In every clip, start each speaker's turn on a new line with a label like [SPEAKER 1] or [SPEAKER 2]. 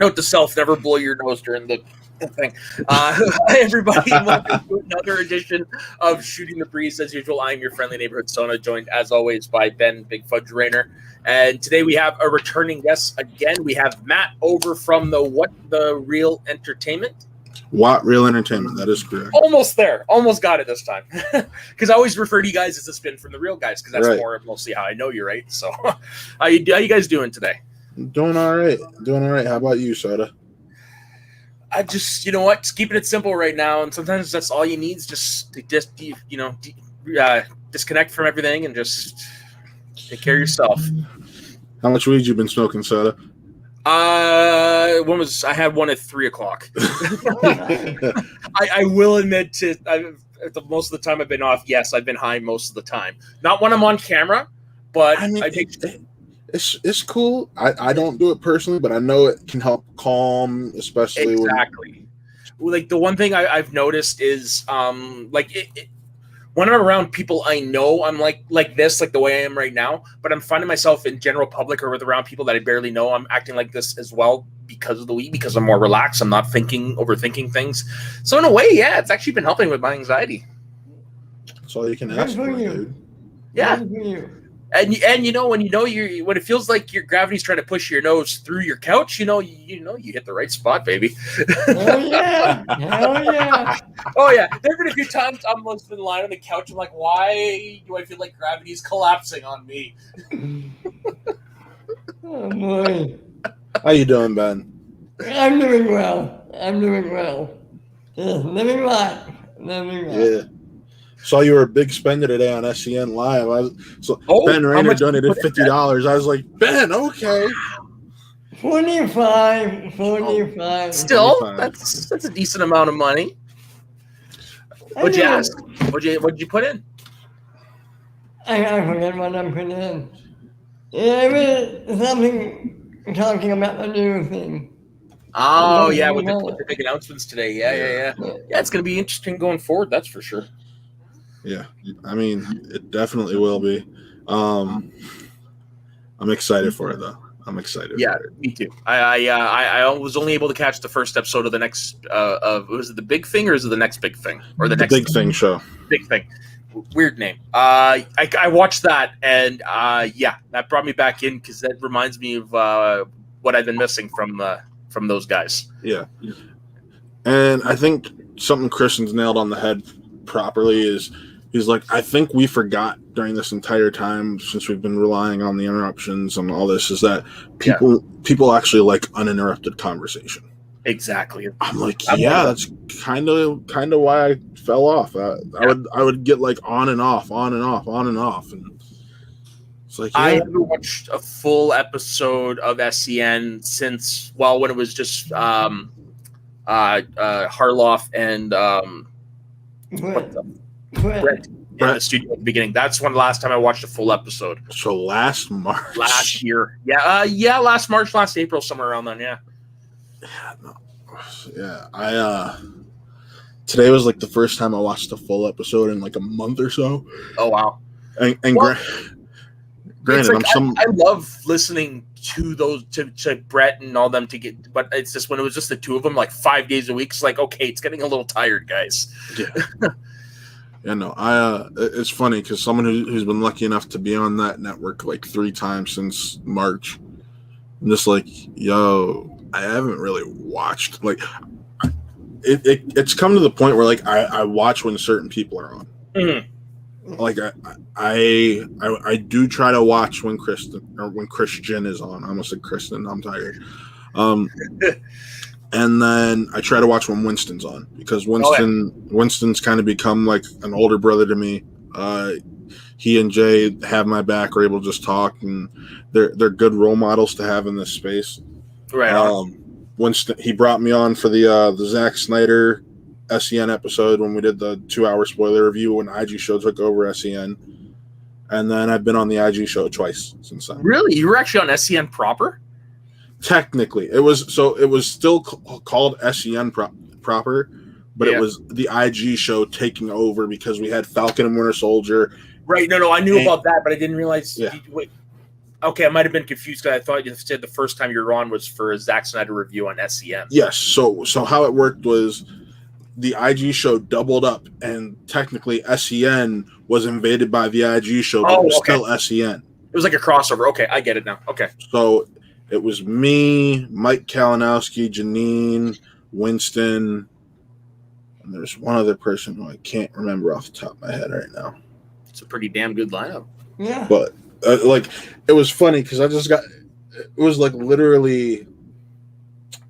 [SPEAKER 1] Note to self: never blow your nose during the thing. Hi, everybody. Welcome to another edition of Shooting the Breeze. As usual, I'm your friendly neighborhood Sona, joined as always by Ben Big Fudge Rainer. And today we have a returning guest again. We have Matt over from the What the Real Entertainment.
[SPEAKER 2] What Real Entertainment, that is correct.
[SPEAKER 1] Almost there. Almost got it this time. Because I always refer to you guys as the spin from the real guys, because that's
[SPEAKER 2] right.
[SPEAKER 1] mostly how I know you, right? So how you guys doing today?
[SPEAKER 2] Doing all right. How about you, Soda?
[SPEAKER 1] I just, you know what, just keeping it simple right now. And sometimes that's all you need is just disconnect from everything and just take care of yourself.
[SPEAKER 2] How much weed you been smoking, Soda?
[SPEAKER 1] I had one at 3:00. I will admit most of the time I've been off. Yes, I've been high most of the time. Not when I'm on camera, but
[SPEAKER 2] I mean, it's cool. I don't do it personally, but I know it can help calm, especially
[SPEAKER 1] exactly. Like the one thing I've noticed is when I'm around people I know, I'm like this, like the way I am right now. But I'm finding myself in general public or around people that I barely know, I'm acting like this as well because of the weed, because I'm more relaxed. I'm not overthinking things. So in a way, yeah, it's actually been helping with my anxiety.
[SPEAKER 2] That's all you can ask for, dude.
[SPEAKER 1] Yeah. And you know when when it feels like your gravity's trying to push your nose through your couch, you hit the right spot, baby.
[SPEAKER 3] Oh yeah, hell yeah,
[SPEAKER 1] oh yeah. There've been a few times I'm been lying on the couch. I'm like, why do I feel like gravity's collapsing on me?
[SPEAKER 3] Oh boy.
[SPEAKER 2] How you doing, Ben?
[SPEAKER 3] I'm doing well. Living life.
[SPEAKER 2] Yeah. Saw you were a big spender today on SCN Live. Ben Rainer donated $50. I was like, Ben, okay.
[SPEAKER 3] 45.
[SPEAKER 1] Still, 45. That's a decent amount of money. What'd you ask? What'd you put in?
[SPEAKER 3] I forget what I'm putting in. It was something talking about the new thing.
[SPEAKER 1] Oh yeah, with the big announcements today. Yeah. Yeah, it's gonna be interesting going forward. That's for sure.
[SPEAKER 2] Yeah, I mean, it definitely will be. I'm excited for it, though. I'm excited.
[SPEAKER 1] Yeah,
[SPEAKER 2] for it.
[SPEAKER 1] Me too. I was only able to catch the first episode of the next. Was it the Big Thing or is it the next Big Thing or the next
[SPEAKER 2] Big Thing show?
[SPEAKER 1] Big Thing. Weird name. I watched that and that brought me back in because that reminds me of what I've been missing from those guys.
[SPEAKER 2] Yeah, and I think something Christian's nailed on the head properly is. He's like, I think we forgot during this entire time, since we've been relying on the interruptions and all this, is that people actually like uninterrupted conversation.
[SPEAKER 1] Exactly.
[SPEAKER 2] I'm like, that's kind of why I fell off. I would get like on and off, and it's like
[SPEAKER 1] I haven't watched a full episode of SCN since when it was just Harloff and Brett in the studio at the beginning. That's when the last time I watched a full episode.
[SPEAKER 2] So last March.
[SPEAKER 1] Last year. Last March, last April, somewhere around then, yeah.
[SPEAKER 2] I today was like the first time I watched a full episode in like a month or so.
[SPEAKER 1] Oh wow.
[SPEAKER 2] And granted,
[SPEAKER 1] like, I love listening to those to Brett and all them but it's just when it was just the two of them like 5 days a week, it's like, okay, it's getting a little tired, guys.
[SPEAKER 2] Yeah. Yeah, no, it's funny because someone who's been lucky enough to be on that network like 3 times since March, I'm just like, I haven't really watched. Like, it's come to the point where like I watch when certain people are on.
[SPEAKER 1] Mm-hmm.
[SPEAKER 2] Like I do try to watch when Christian is on. I almost said Kristen. I'm tired. And then I try to watch when Winston's on because Winston's kind of become like an older brother to me. He and Jay have my back, are able to just talk, and they're good role models to have in this space.
[SPEAKER 1] Right.
[SPEAKER 2] Winston, he brought me on for the Zack Snyder SCN episode when we did the 2-hour spoiler review when IG show took over SCN, and then I've been on the IG show twice since then.
[SPEAKER 1] Really, you were actually on SCN proper?
[SPEAKER 2] Technically, it was still called SCN proper, but it was the IG show taking over because we had Falcon and Winter Soldier.
[SPEAKER 1] Right. No, I knew about that, but I didn't realize.
[SPEAKER 2] Yeah.
[SPEAKER 1] Wait, Okay, I might have been confused because I thought you said the first time you were on was for a Zack Snyder review on SEM.
[SPEAKER 2] Yes. So how it worked was the IG show doubled up, and technically SEN was invaded by the IG show, but it was still SEN.
[SPEAKER 1] It was like a crossover. Okay, I get it now. Okay.
[SPEAKER 2] So it was me, Mike Kalinowski, Janine, Winston, and there's one other person who I can't remember off the top of my head right now.
[SPEAKER 1] It's a pretty damn good lineup.
[SPEAKER 3] Yeah.
[SPEAKER 2] But like, it was funny because it was like literally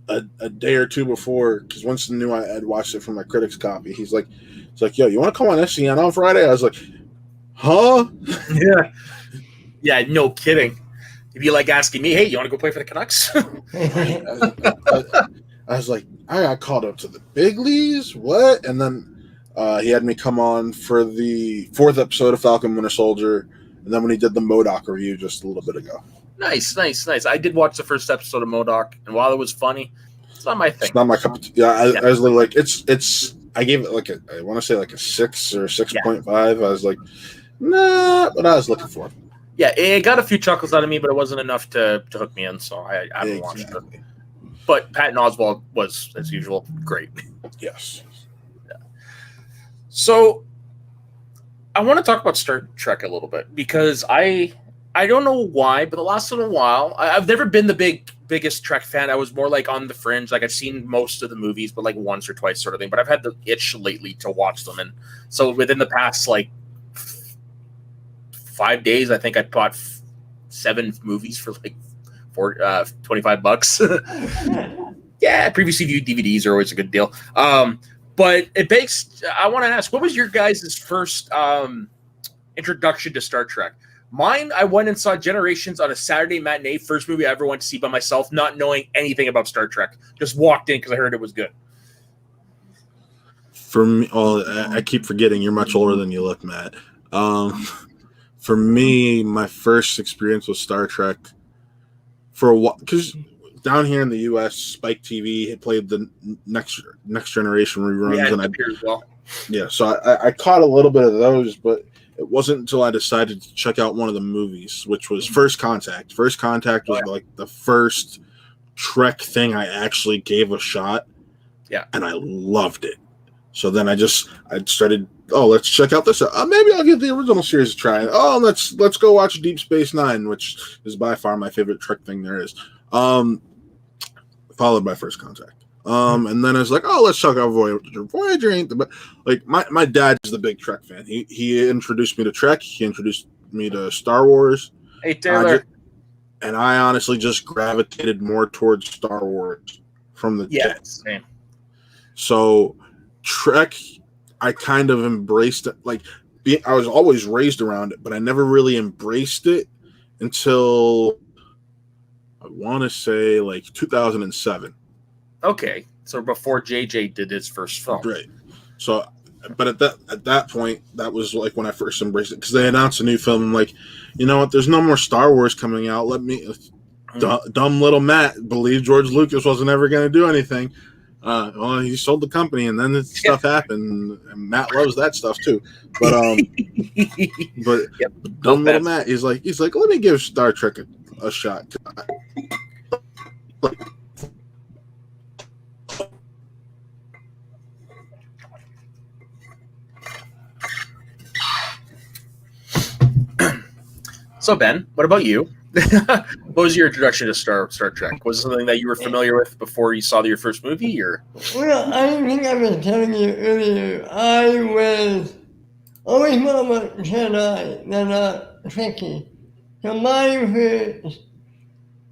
[SPEAKER 2] a day or two before, because Winston knew I had watched it from my critics copy. He's like, yo, you want to come on SCN on Friday? I was like, huh?
[SPEAKER 1] Yeah. Yeah, no kidding. It'd be like asking me, hey, you want to go play for the Canucks?
[SPEAKER 2] I was like, I got called up to the big leagues? What? And then he had me come on for the 4th episode of Falcon Winter Soldier, and then when he did the MODOK review just a little bit ago.
[SPEAKER 1] Nice. I did watch the first episode of MODOK, and while it was funny, it's not my thing.
[SPEAKER 2] It's not my cup of tea. Yeah, I was like, it's. I gave it like I want to say like a 6 or 6.5. I was like, nah, but I was looking for it.
[SPEAKER 1] Yeah, it got a few chuckles out of me, but it wasn't enough to hook me in, so I haven't watched it. But Patton Oswalt was, as usual, great.
[SPEAKER 2] Yes.
[SPEAKER 1] Yeah. So I want to talk about Star Trek a little bit because I don't know why, but the last little while, I've never been the biggest Trek fan. I was more like on the fringe. Like I've seen most of the movies, but like once or twice sort of thing. But I've had the itch lately to watch them. And so within the past like 5 days, I think I bought 7 movies for like $25. Yeah, previously viewed DVDs are always a good deal. But it begs, I want to ask, what was your guys' first introduction to Star Trek? Mine, I went and saw Generations on a Saturday matinee, first movie I ever went to see by myself, not knowing anything about Star Trek. Just walked in because I heard it was good.
[SPEAKER 2] For me, I keep forgetting you're much older than you look, Matt. For me, my first experience with Star Trek for a while, because down here in the U.S., Spike TV had played the next generation reruns, and
[SPEAKER 1] as well.
[SPEAKER 2] Yeah, so I caught a little bit of those, but it wasn't until I decided to check out one of the movies, which was First Contact. First Contact was like the first Trek thing I actually gave a shot.
[SPEAKER 1] Yeah,
[SPEAKER 2] and I loved it. So then I started. Oh, let's check out this. Maybe I'll give the original series a try. Oh, let's go watch Deep Space Nine, which is by far my favorite Trek thing there is. Followed by First Contact. And then I was like, oh, let's check out Voyager. Voyager ain't the best. Like my dad's the big Trek fan. He introduced me to Trek. He introduced me to Star Wars.
[SPEAKER 1] Hey Taylor.
[SPEAKER 2] And I honestly just gravitated more towards Star Wars from the get.
[SPEAKER 1] Same.
[SPEAKER 2] So Trek, I kind of embraced it. Like I was always raised around it, but I never really embraced it until I want to say like 2007.
[SPEAKER 1] Okay, so before JJ did his first film,
[SPEAKER 2] right? So, but at that point, that was like when I first embraced it because they announced a new film. I'm like, you know what? There's no more Star Wars coming out. Let me, dumb little Matt, believed George Lucas wasn't ever going to do anything. Well, he sold the company, and then this stuff happened. And Matt loves that stuff too. But dumb little Matt, he's like, let me give Star Trek a shot.
[SPEAKER 1] So Ben, what about you? What was your introduction to Star Trek? Was it something that you were familiar with before you saw your first movie, or?
[SPEAKER 3] Well, I think I was telling you earlier, I was always more of a Jedi than a Trekkie. So my first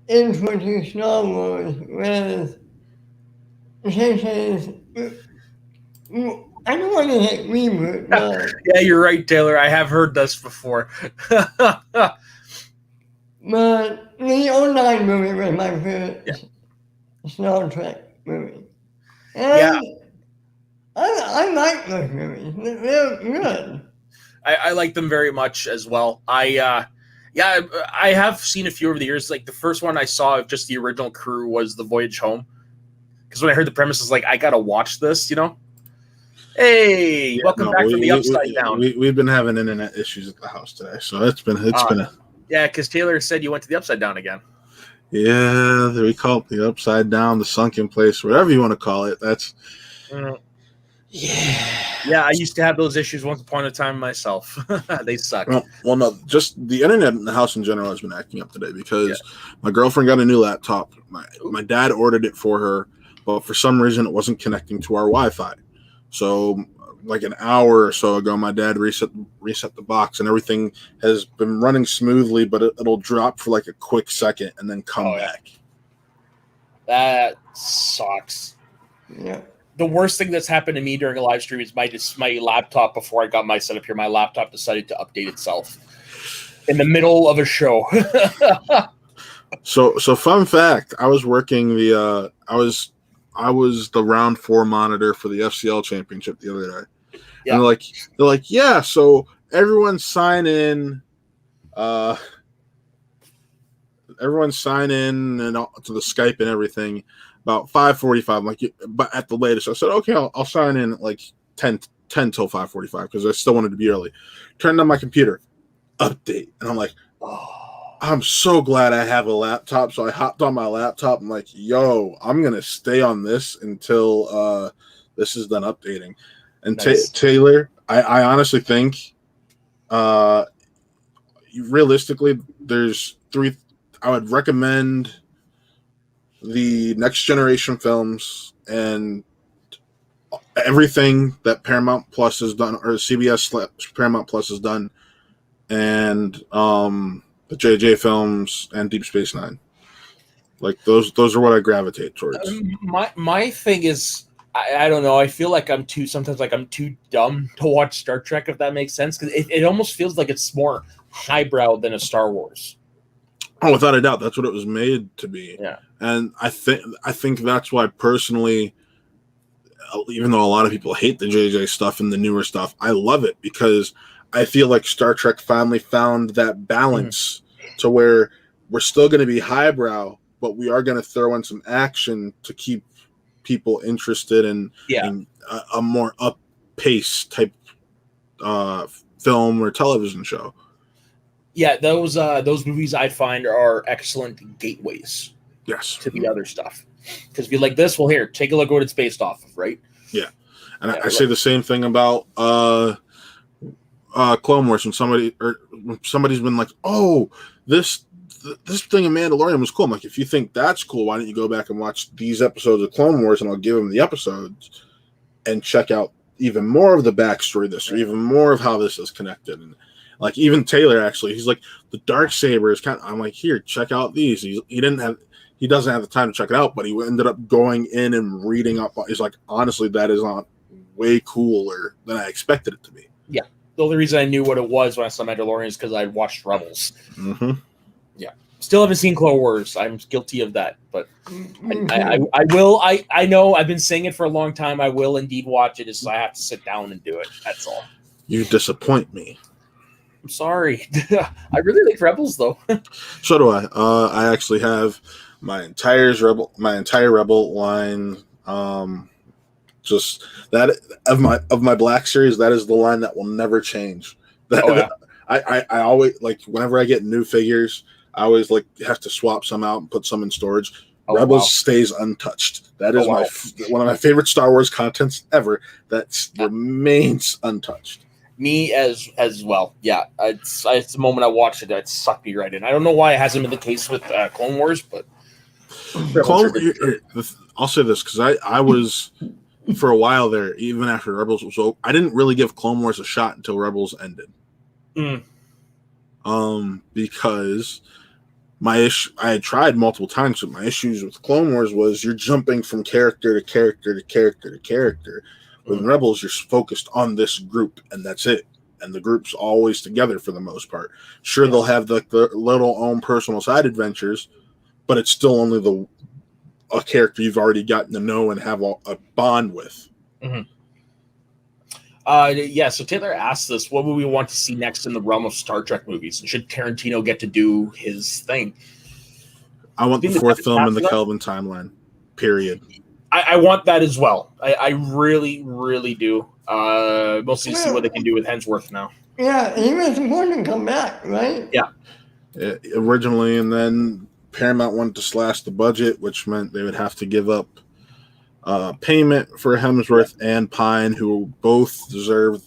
[SPEAKER 3] intro to Star Wars was I don't want to say reboot, but
[SPEAKER 1] yeah, you're right, Taylor. I have heard this before.
[SPEAKER 3] But the 09 movie was my first Star Trek movie. And I like those movies. They're good.
[SPEAKER 1] I like them very much as well. I have seen a few over the years. Like the first one I saw of just the original crew was The Voyage Home. Because when I heard the premise, I was like, I gotta watch this, you know? Hey, welcome back from the upside down.
[SPEAKER 2] We've been having internet issues at the house today, so it's been
[SPEAKER 1] Yeah, because Taylor said you went to the Upside Down again.
[SPEAKER 2] Yeah, we call it the Upside Down, the Sunken Place, whatever you want to call it. That's
[SPEAKER 1] Yeah, I used to have those issues once upon a time myself. They suck.
[SPEAKER 2] Well, no, just the internet in the house in general has been acting up today because my girlfriend got a new laptop. My dad ordered it for her, but for some reason it wasn't connecting to our Wi-Fi. So, like an hour or so ago, my dad reset the box, and everything has been running smoothly, but it'll drop for like a quick second and then come back.
[SPEAKER 1] That sucks.
[SPEAKER 3] Yeah.
[SPEAKER 1] The worst thing that's happened to me during a live stream is my laptop, before I got my setup here, my laptop decided to update itself in the middle of a show.
[SPEAKER 2] So fun fact, I was working I was the round 4 monitor for the FCL championship the other day. Yeah. And they're like, yeah, so everyone sign in and to the Skype and everything about 5:45, like, but at the latest. I said, okay, I'll sign in at like 10 till 5:45 because I still wanted to be early. Turned on my computer, update, and I'm like, I'm so glad I have a laptop. So I hopped on my laptop. I'm like, yo, I'm gonna stay on this until this is done updating. And nice. Taylor, I honestly think, realistically, there's 3. I would recommend the Next Generation films and everything that Paramount Plus has done, or CBS Paramount Plus has done, and the JJ films and Deep Space Nine. Like those are what I gravitate towards.
[SPEAKER 1] My thing is, I don't know. I feel like I'm too dumb to watch Star Trek, if that makes sense, because it almost feels like it's more highbrow than a Star Wars.
[SPEAKER 2] Oh, without a doubt, that's what it was made to be.
[SPEAKER 1] Yeah,
[SPEAKER 2] and I think that's why personally, even though a lot of people hate the JJ stuff and the newer stuff, I love it because I feel like Star Trek finally found that balance to where we're still going to be highbrow, but we are going to throw in some action to keep people interested in a more up-pace type film or television show.
[SPEAKER 1] Yeah, those movies I find are excellent gateways.
[SPEAKER 2] Yes.
[SPEAKER 1] To the other stuff. Because if you like this, well, here, take a look at what it's based off of, right?
[SPEAKER 2] Yeah. And I say the same thing about Clone Wars when somebody's been like, oh, this thing in Mandalorian was cool. I'm like, if you think that's cool, why don't you go back and watch these episodes of Clone Wars, and I'll give them the episodes and check out even more of the backstory of this, or even more of how this is connected. And like even Taylor, actually, he's like, the Darksaber is kind of, I'm like, here, check out these. He doesn't have the time to check it out, but he ended up going in and reading up. He's like, honestly, that is not way cooler than I expected it to be.
[SPEAKER 1] Yeah. The only reason I knew what it was when I saw Mandalorian is because I watched Rebels.
[SPEAKER 2] Mm-hmm.
[SPEAKER 1] Yeah. Still haven't seen Clone Wars. I'm guilty of that, but I will. I know I've been saying it for a long time. I will indeed watch it. It's just I have to sit down and do it. That's all.
[SPEAKER 2] You disappoint me.
[SPEAKER 1] I'm sorry. I really like Rebels, though.
[SPEAKER 2] So do I. I actually have my entire Rebel line. Just that of my Black Series, that is the line that will never change. I always, like, whenever I get new figures, I always like have to swap some out and put some in storage. Rebels stays untouched. That is one of my favorite Star Wars contents ever. That remains untouched.
[SPEAKER 1] Me as well. Yeah, it's the moment I watched it that sucked me right in. I don't know why it hasn't been the case with Clone Wars, but
[SPEAKER 2] I'll say this because I was for a while there, even after Rebels was over, I didn't really give Clone Wars a shot until Rebels ended. Because I had tried multiple times, but my issues with Clone Wars was you're jumping from character to character to character to character. With Rebels, you're focused on this group, and that's it. And the group's always together for the most part. Sure, they'll have the little own personal side adventures, but it's still only a character you've already gotten to know and have a bond with.
[SPEAKER 1] Mm-hmm. So Taylor asked us, what would we want to see next in the realm of Star Trek movies? And should Tarantino get to do his thing?
[SPEAKER 2] I want the 4th film in the Kelvin timeline, period.
[SPEAKER 1] I want that as well. I really, really do. Mostly to see what they can do with Hemsworth now.
[SPEAKER 3] Yeah, he was supposed to come back, right?
[SPEAKER 1] Yeah.
[SPEAKER 2] originally, and then Paramount wanted to slash the budget, which meant they would have to give up payment for Hemsworth and Pine, who both deserve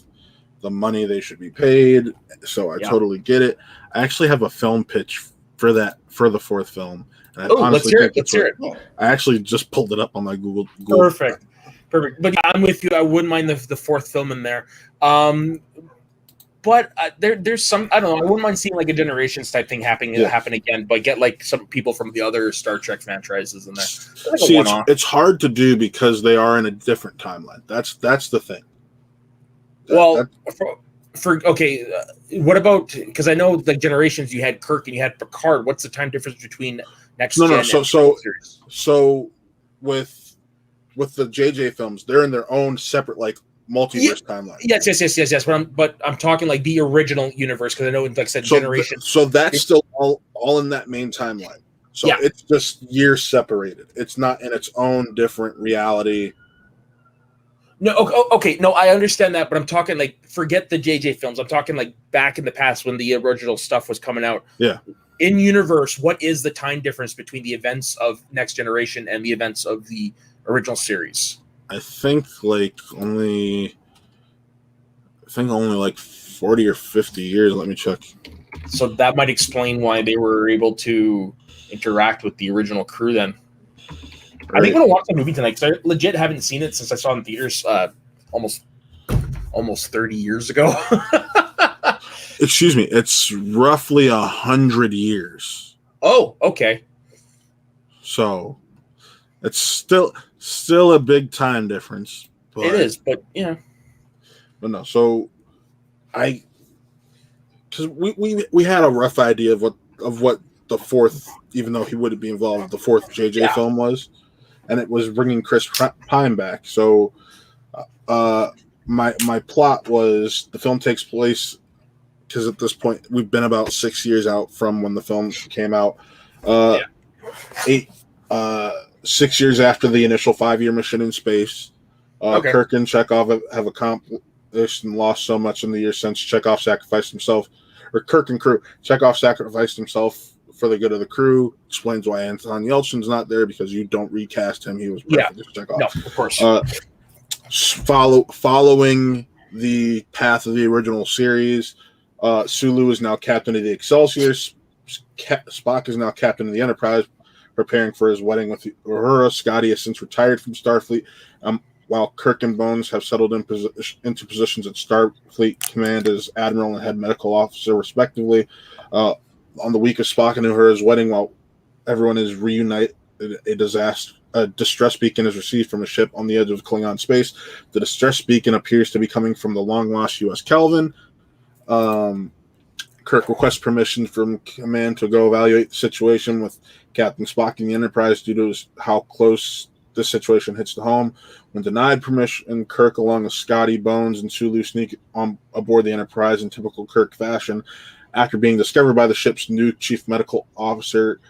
[SPEAKER 2] the money they should be paid. So I totally get it. I actually have a film pitch for the fourth film. And
[SPEAKER 1] let's hear it. Let's hear it.
[SPEAKER 2] I actually just pulled it up on my Google.
[SPEAKER 1] Perfect. But yeah, I'm with you. I wouldn't mind the fourth film in there. But there's some, I don't know, I wouldn't mind seeing like a Generations type thing happen again, but get like some people from the other Star Trek franchises in there. Like
[SPEAKER 2] See, it's hard to do because they are in a different timeline. That's the thing. What about, because I know the Generations, you had Kirk and you had Picard. What's the time difference between next gen? So with the JJ films, they're in their own separate like multiverse timeline.
[SPEAKER 1] Yes. But I'm talking like the original universe, because I know, like I said, Generations.
[SPEAKER 2] So that's still all in that main timeline. So it's just years separated. It's not in its own different reality.
[SPEAKER 1] No, okay. No, I understand that, but I'm talking like, forget the JJ films. I'm talking like back in the past when the original stuff was coming out.
[SPEAKER 2] Yeah.
[SPEAKER 1] In universe, what is the time difference between the events of Next Generation and the events of the original series?
[SPEAKER 2] I think only like 40 or 50 years. Let me check.
[SPEAKER 1] So that might explain why they were able to interact with the original crew then. Right. I think I'm going to watch the movie tonight because I legit haven't seen it since I saw it in theaters almost 30 years ago.
[SPEAKER 2] Excuse me. It's roughly 100 years.
[SPEAKER 1] Oh, okay.
[SPEAKER 2] So it's still a big time difference.
[SPEAKER 1] It is, but yeah.
[SPEAKER 2] But no, so because we had a rough idea of what the fourth, even though he wouldn't be involved, the fourth JJ film was. And it was bringing Chris Pine back. So my plot was the film takes place, because at this point we've been about 6 years out from when the film came out. 6 years after the initial 5-year mission in space. Kirk and Chekhov have accomplished and lost so much in the years since. Chekhov sacrificed himself, or Kirk and crew. Chekhov sacrificed himself for the good of the crew. Explains why Anton Yelchin's not there, because you don't recast him. He was perfect as Chekhov.
[SPEAKER 1] No, of course.
[SPEAKER 2] Following the path of the original series, Sulu is now captain of the Excelsior. Spock is now captain of the Enterprise, preparing for his wedding with Uhura. Scotty has since retired from Starfleet, while Kirk and Bones have settled into positions at Starfleet Command as Admiral and Head Medical Officer, respectively. On the week of Spock and Uhura's wedding, while everyone is reunited, a distress beacon is received from a ship on the edge of Klingon space. The distress beacon appears to be coming from the long-lost U.S. Kelvin. Kirk requests permission from command to go evaluate the situation with Captain Spock and the Enterprise due to how close this situation hits the home. When denied permission, Kirk, along with Scotty, Bones, and Sulu, sneak on aboard the Enterprise in typical Kirk fashion. After being discovered by the ship's new chief medical officer,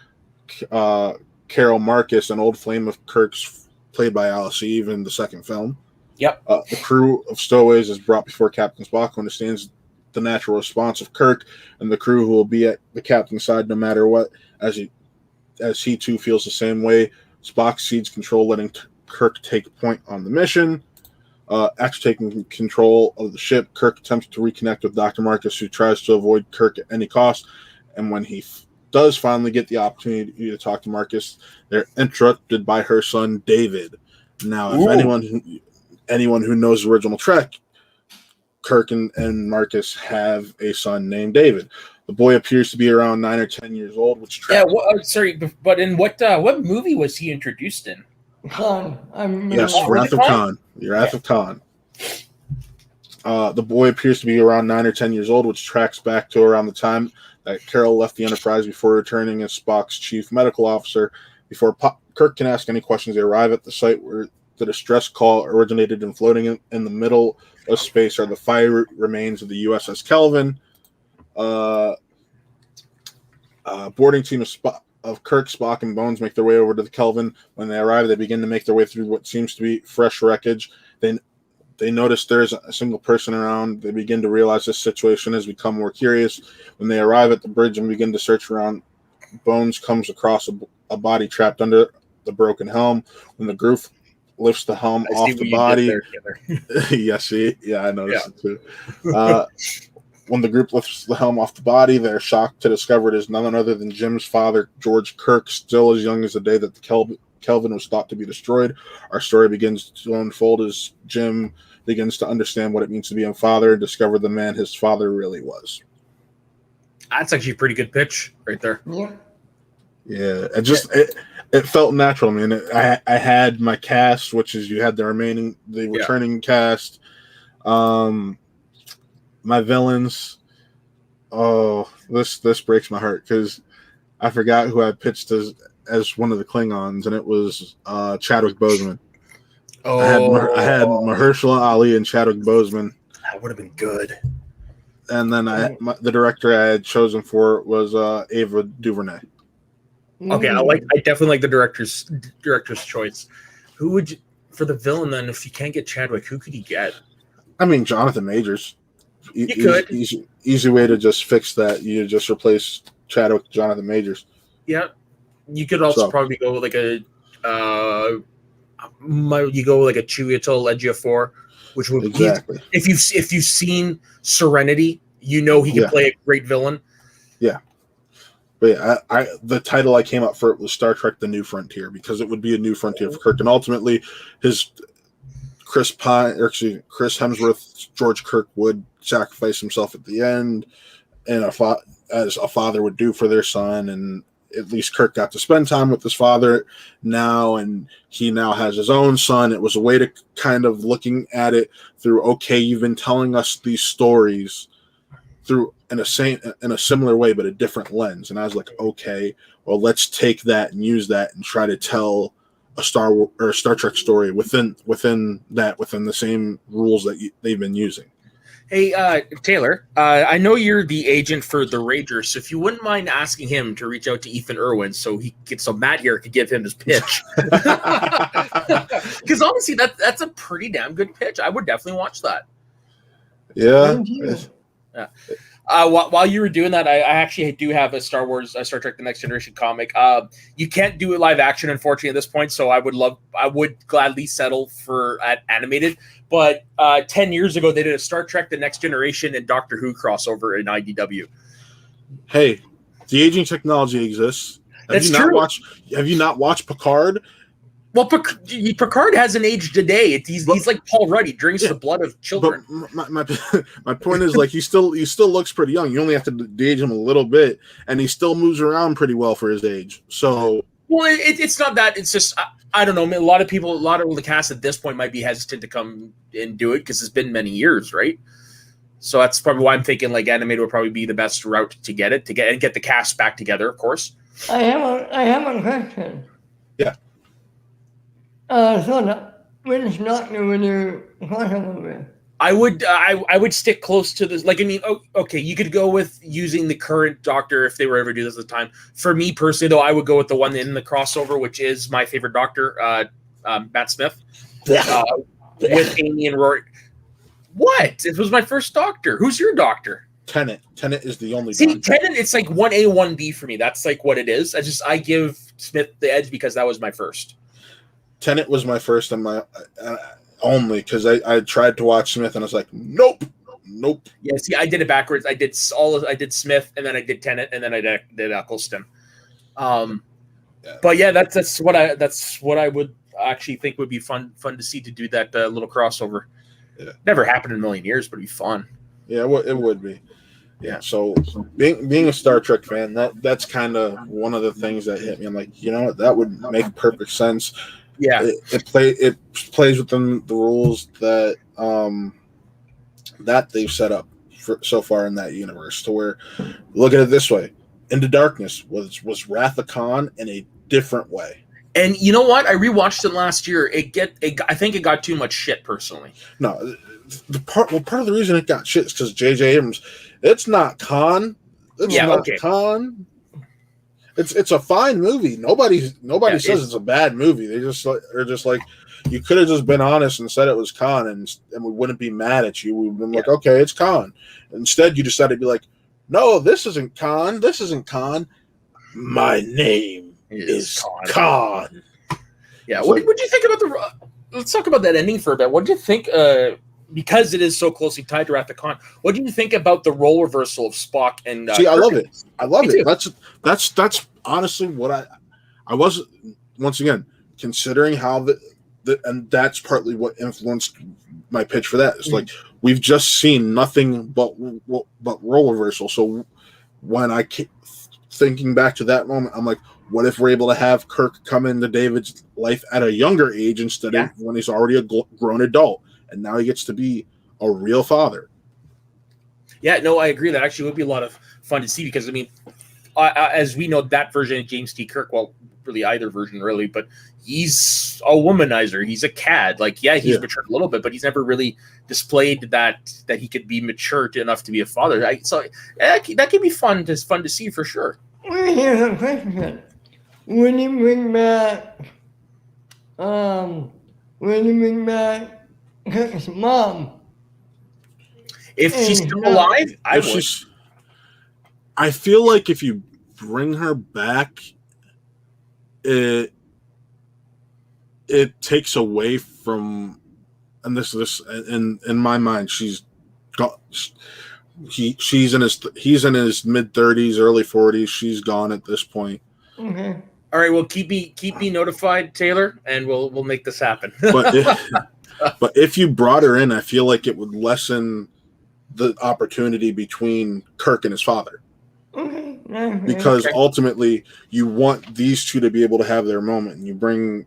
[SPEAKER 2] Carol Marcus, an old flame of Kirk's, played by Alice Eve in the second film.
[SPEAKER 1] Yep.
[SPEAKER 2] The crew of stowaways is brought before Captain Spock, who understands the natural response of Kirk and the crew, who will be at the captain's side no matter what, as he too feels the same way. Spock cedes control, letting Kirk take point on the mission. After taking control of the ship, Kirk attempts to reconnect with Dr. Marcus, who tries to avoid Kirk at any cost. And when he does finally get the opportunity to talk to Marcus, they're interrupted by her son, David. Now, if anyone who knows the original Trek, Kirk and Marcus have a son named David. The boy appears to be around 9 or 10 years old, which
[SPEAKER 1] but in what movie was he introduced in?
[SPEAKER 3] Khan.
[SPEAKER 2] Yes, Wrath of Khan. Wrath of Khan. The boy appears to be around 9 or 10 years old, which tracks back to around the time that Carol left the Enterprise before returning as Spock's chief medical officer. Before Kirk can ask any questions, they arrive at the site where the distress call originated, and floating in the middle of space are the fire remains of the USS Kelvin. Boarding team of Kirk, Spock, and Bones make their way over to the Kelvin. When they arrive, they begin to make their way through what seems to be fresh wreckage. Then They notice there's a single person around. They begin to realize this situation has become more curious. When they arrive at the bridge and begin to search around, Bones comes across a body trapped under the broken helm. When the group lifts the helm off the body, yes, I noticed it too. When the group lifts the helm off the body, they're shocked to discover it is none other than Jim's father, George Kirk, still as young as the day that the Kelvin was thought to be destroyed. Our story begins to unfold as Jim begins to understand what it means to be a father and discover the man his father really was.
[SPEAKER 1] That's actually a pretty good pitch right there.
[SPEAKER 2] Yeah, it felt natural. I mean, I had my cast, which is you had the returning cast. My villains. Oh, this breaks my heart because I forgot who I pitched as one of the Klingons, and it was Chadwick Boseman.
[SPEAKER 1] Oh,
[SPEAKER 2] I had Mahershala Ali and Chadwick Boseman.
[SPEAKER 1] That would have been good.
[SPEAKER 2] And then the director I had chosen for was Ava DuVernay.
[SPEAKER 1] Okay, I definitely like the director's choice. Who would you, for the villain then? If you can't get Chadwick, who could you get?
[SPEAKER 2] I mean, Jonathan Majors.
[SPEAKER 1] You could.
[SPEAKER 2] Easy way to just fix that. You just replace Chadwick with Jonathan Majors.
[SPEAKER 1] Yeah, you could also probably go like a Chiwetel Ejiofor, which would
[SPEAKER 2] exactly.
[SPEAKER 1] If you've seen Serenity, you know he can play a great villain.
[SPEAKER 2] Yeah. But yeah, the title I came up for it was Star Trek: The New Frontier because it would be a new frontier for Kirk, and ultimately, Chris Hemsworth, George Kirk would sacrifice himself at the end, and as a father would do for their son, and at least Kirk got to spend time with his father now, and he now has his own son. It was a way to kind of looking at it through, okay, you've been telling us these stories through in a similar way, but a different lens. And I was like, okay, well, let's take that and use that and try to tell a Star Trek story within the same rules that they've been using.
[SPEAKER 1] Hey, Taylor, I know you're the agent for the Ragers, so if you wouldn't mind asking him to reach out to Ethan Irwin so Matt here could give him his pitch. Because honestly, that's a pretty damn good pitch. I would definitely watch that.
[SPEAKER 2] Yeah.
[SPEAKER 1] While you were doing that, I actually do have a Star Trek: The Next Generation comic. You can't do it live action, unfortunately, at this point. So I would gladly settle for animated. But 10 years ago, they did a Star Trek: The Next Generation and Doctor Who crossover in IDW.
[SPEAKER 2] Hey, the aging technology exists. Have you not watched Picard?
[SPEAKER 1] Well, Picard hasn't aged a day. He's like Paul Rudd. He drinks the blood of children.
[SPEAKER 2] But my point is, like, he still looks pretty young. You only have to de-age him a little bit, and he still moves around pretty well for his age. So,
[SPEAKER 1] well, it's not that. It's just I don't know. A lot of the cast at this point might be hesitant to come and do it because it's been many years, right? So that's probably why I'm thinking like animated would probably be the best route to get the cast back together. Of course.
[SPEAKER 3] I have a question.
[SPEAKER 2] Yeah.
[SPEAKER 3] Which doctor would you crossover with?
[SPEAKER 1] I would stick close to this. Like, I mean, okay, you could go with using the current Doctor if they were ever do this at the time. For me personally, though, I would go with the one in the crossover, which is my favorite Doctor, Matt Smith, with Amy and Rory. What? It was my first Doctor. Who's your Doctor?
[SPEAKER 2] Tennant. Tennant is the only.
[SPEAKER 1] See, Tennant, it's like 1A, 1B for me. That's like what it is. I give Smith the edge because that was my first.
[SPEAKER 2] Tenet was my first and my only because I tried to watch Smith and I was like, nope.
[SPEAKER 1] Yeah, see, I did it backwards. I did Smith and then I did Tenet and then I did Eccleston. But yeah, that's what I would actually think would be fun to see to do that little crossover.
[SPEAKER 2] Yeah.
[SPEAKER 1] Never happened in a million years, but it'd be fun.
[SPEAKER 2] Yeah, it would be. Yeah, so being a Star Trek fan, that's kind of one of the things that hit me. I'm like, you know what, that would make perfect sense.
[SPEAKER 1] Yeah,
[SPEAKER 2] it plays within the rules that that they've set up for so far in that universe. To where, look at it this way: Into Darkness was Wrath of Khan in a different way.
[SPEAKER 1] And you know what? I rewatched it last year. I think it got too much shit personally.
[SPEAKER 2] No, part of the reason it got shit is because J.J. Abrams. It's not Khan. Khan. It's a fine movie. Nobody says it's a bad movie. They are just like, You could have just been honest and said it was Khan, and we wouldn't be mad at you. We would have been like, okay, it's Khan. Instead, you decided to be like, no, this isn't Khan. This isn't Khan. My name is Khan.
[SPEAKER 1] Yeah. What do you think about the? Let's talk about that ending for a bit. What did you think? Because it is so closely tied to Wrath of Khan. What do you think about the role reversal of Spock and?
[SPEAKER 2] See, I love it. I love
[SPEAKER 1] Me
[SPEAKER 2] it.
[SPEAKER 1] too.
[SPEAKER 2] That's honestly what I was, once again, considering how and that's partly what influenced my pitch for that. It's like we've just seen nothing but role reversal. So when I keep thinking back to that moment, I'm like, what if we're able to have Kirk come into David's life at a younger age instead of when he's already a grown adult, and now he gets to be a real father?
[SPEAKER 1] Yeah, no, I agree. That actually would be a lot of fun to see because, I mean, as we know, that version of James T. Kirk, well, really either version, really, but he's a womanizer. He's a cad. Like, he's matured a little bit, but he's never really displayed that he could be mature enough to be a father. So that could be fun to see for sure.
[SPEAKER 3] Here's a question. When you bring back Kirk's mom?
[SPEAKER 1] If she's still alive, I would.
[SPEAKER 2] I feel like if you bring her back, it takes away from, and this in my mind, he's in his mid-30s, early 40s. She's gone at this point.
[SPEAKER 3] Okay.
[SPEAKER 1] All right. Well, keep me notified, Taylor, and we'll make this happen.
[SPEAKER 2] But if you brought her in, I feel like it would lessen the opportunity between Kirk and his father.
[SPEAKER 3] Okay.
[SPEAKER 2] Because ultimately you want these two to be able to have their moment, and you bring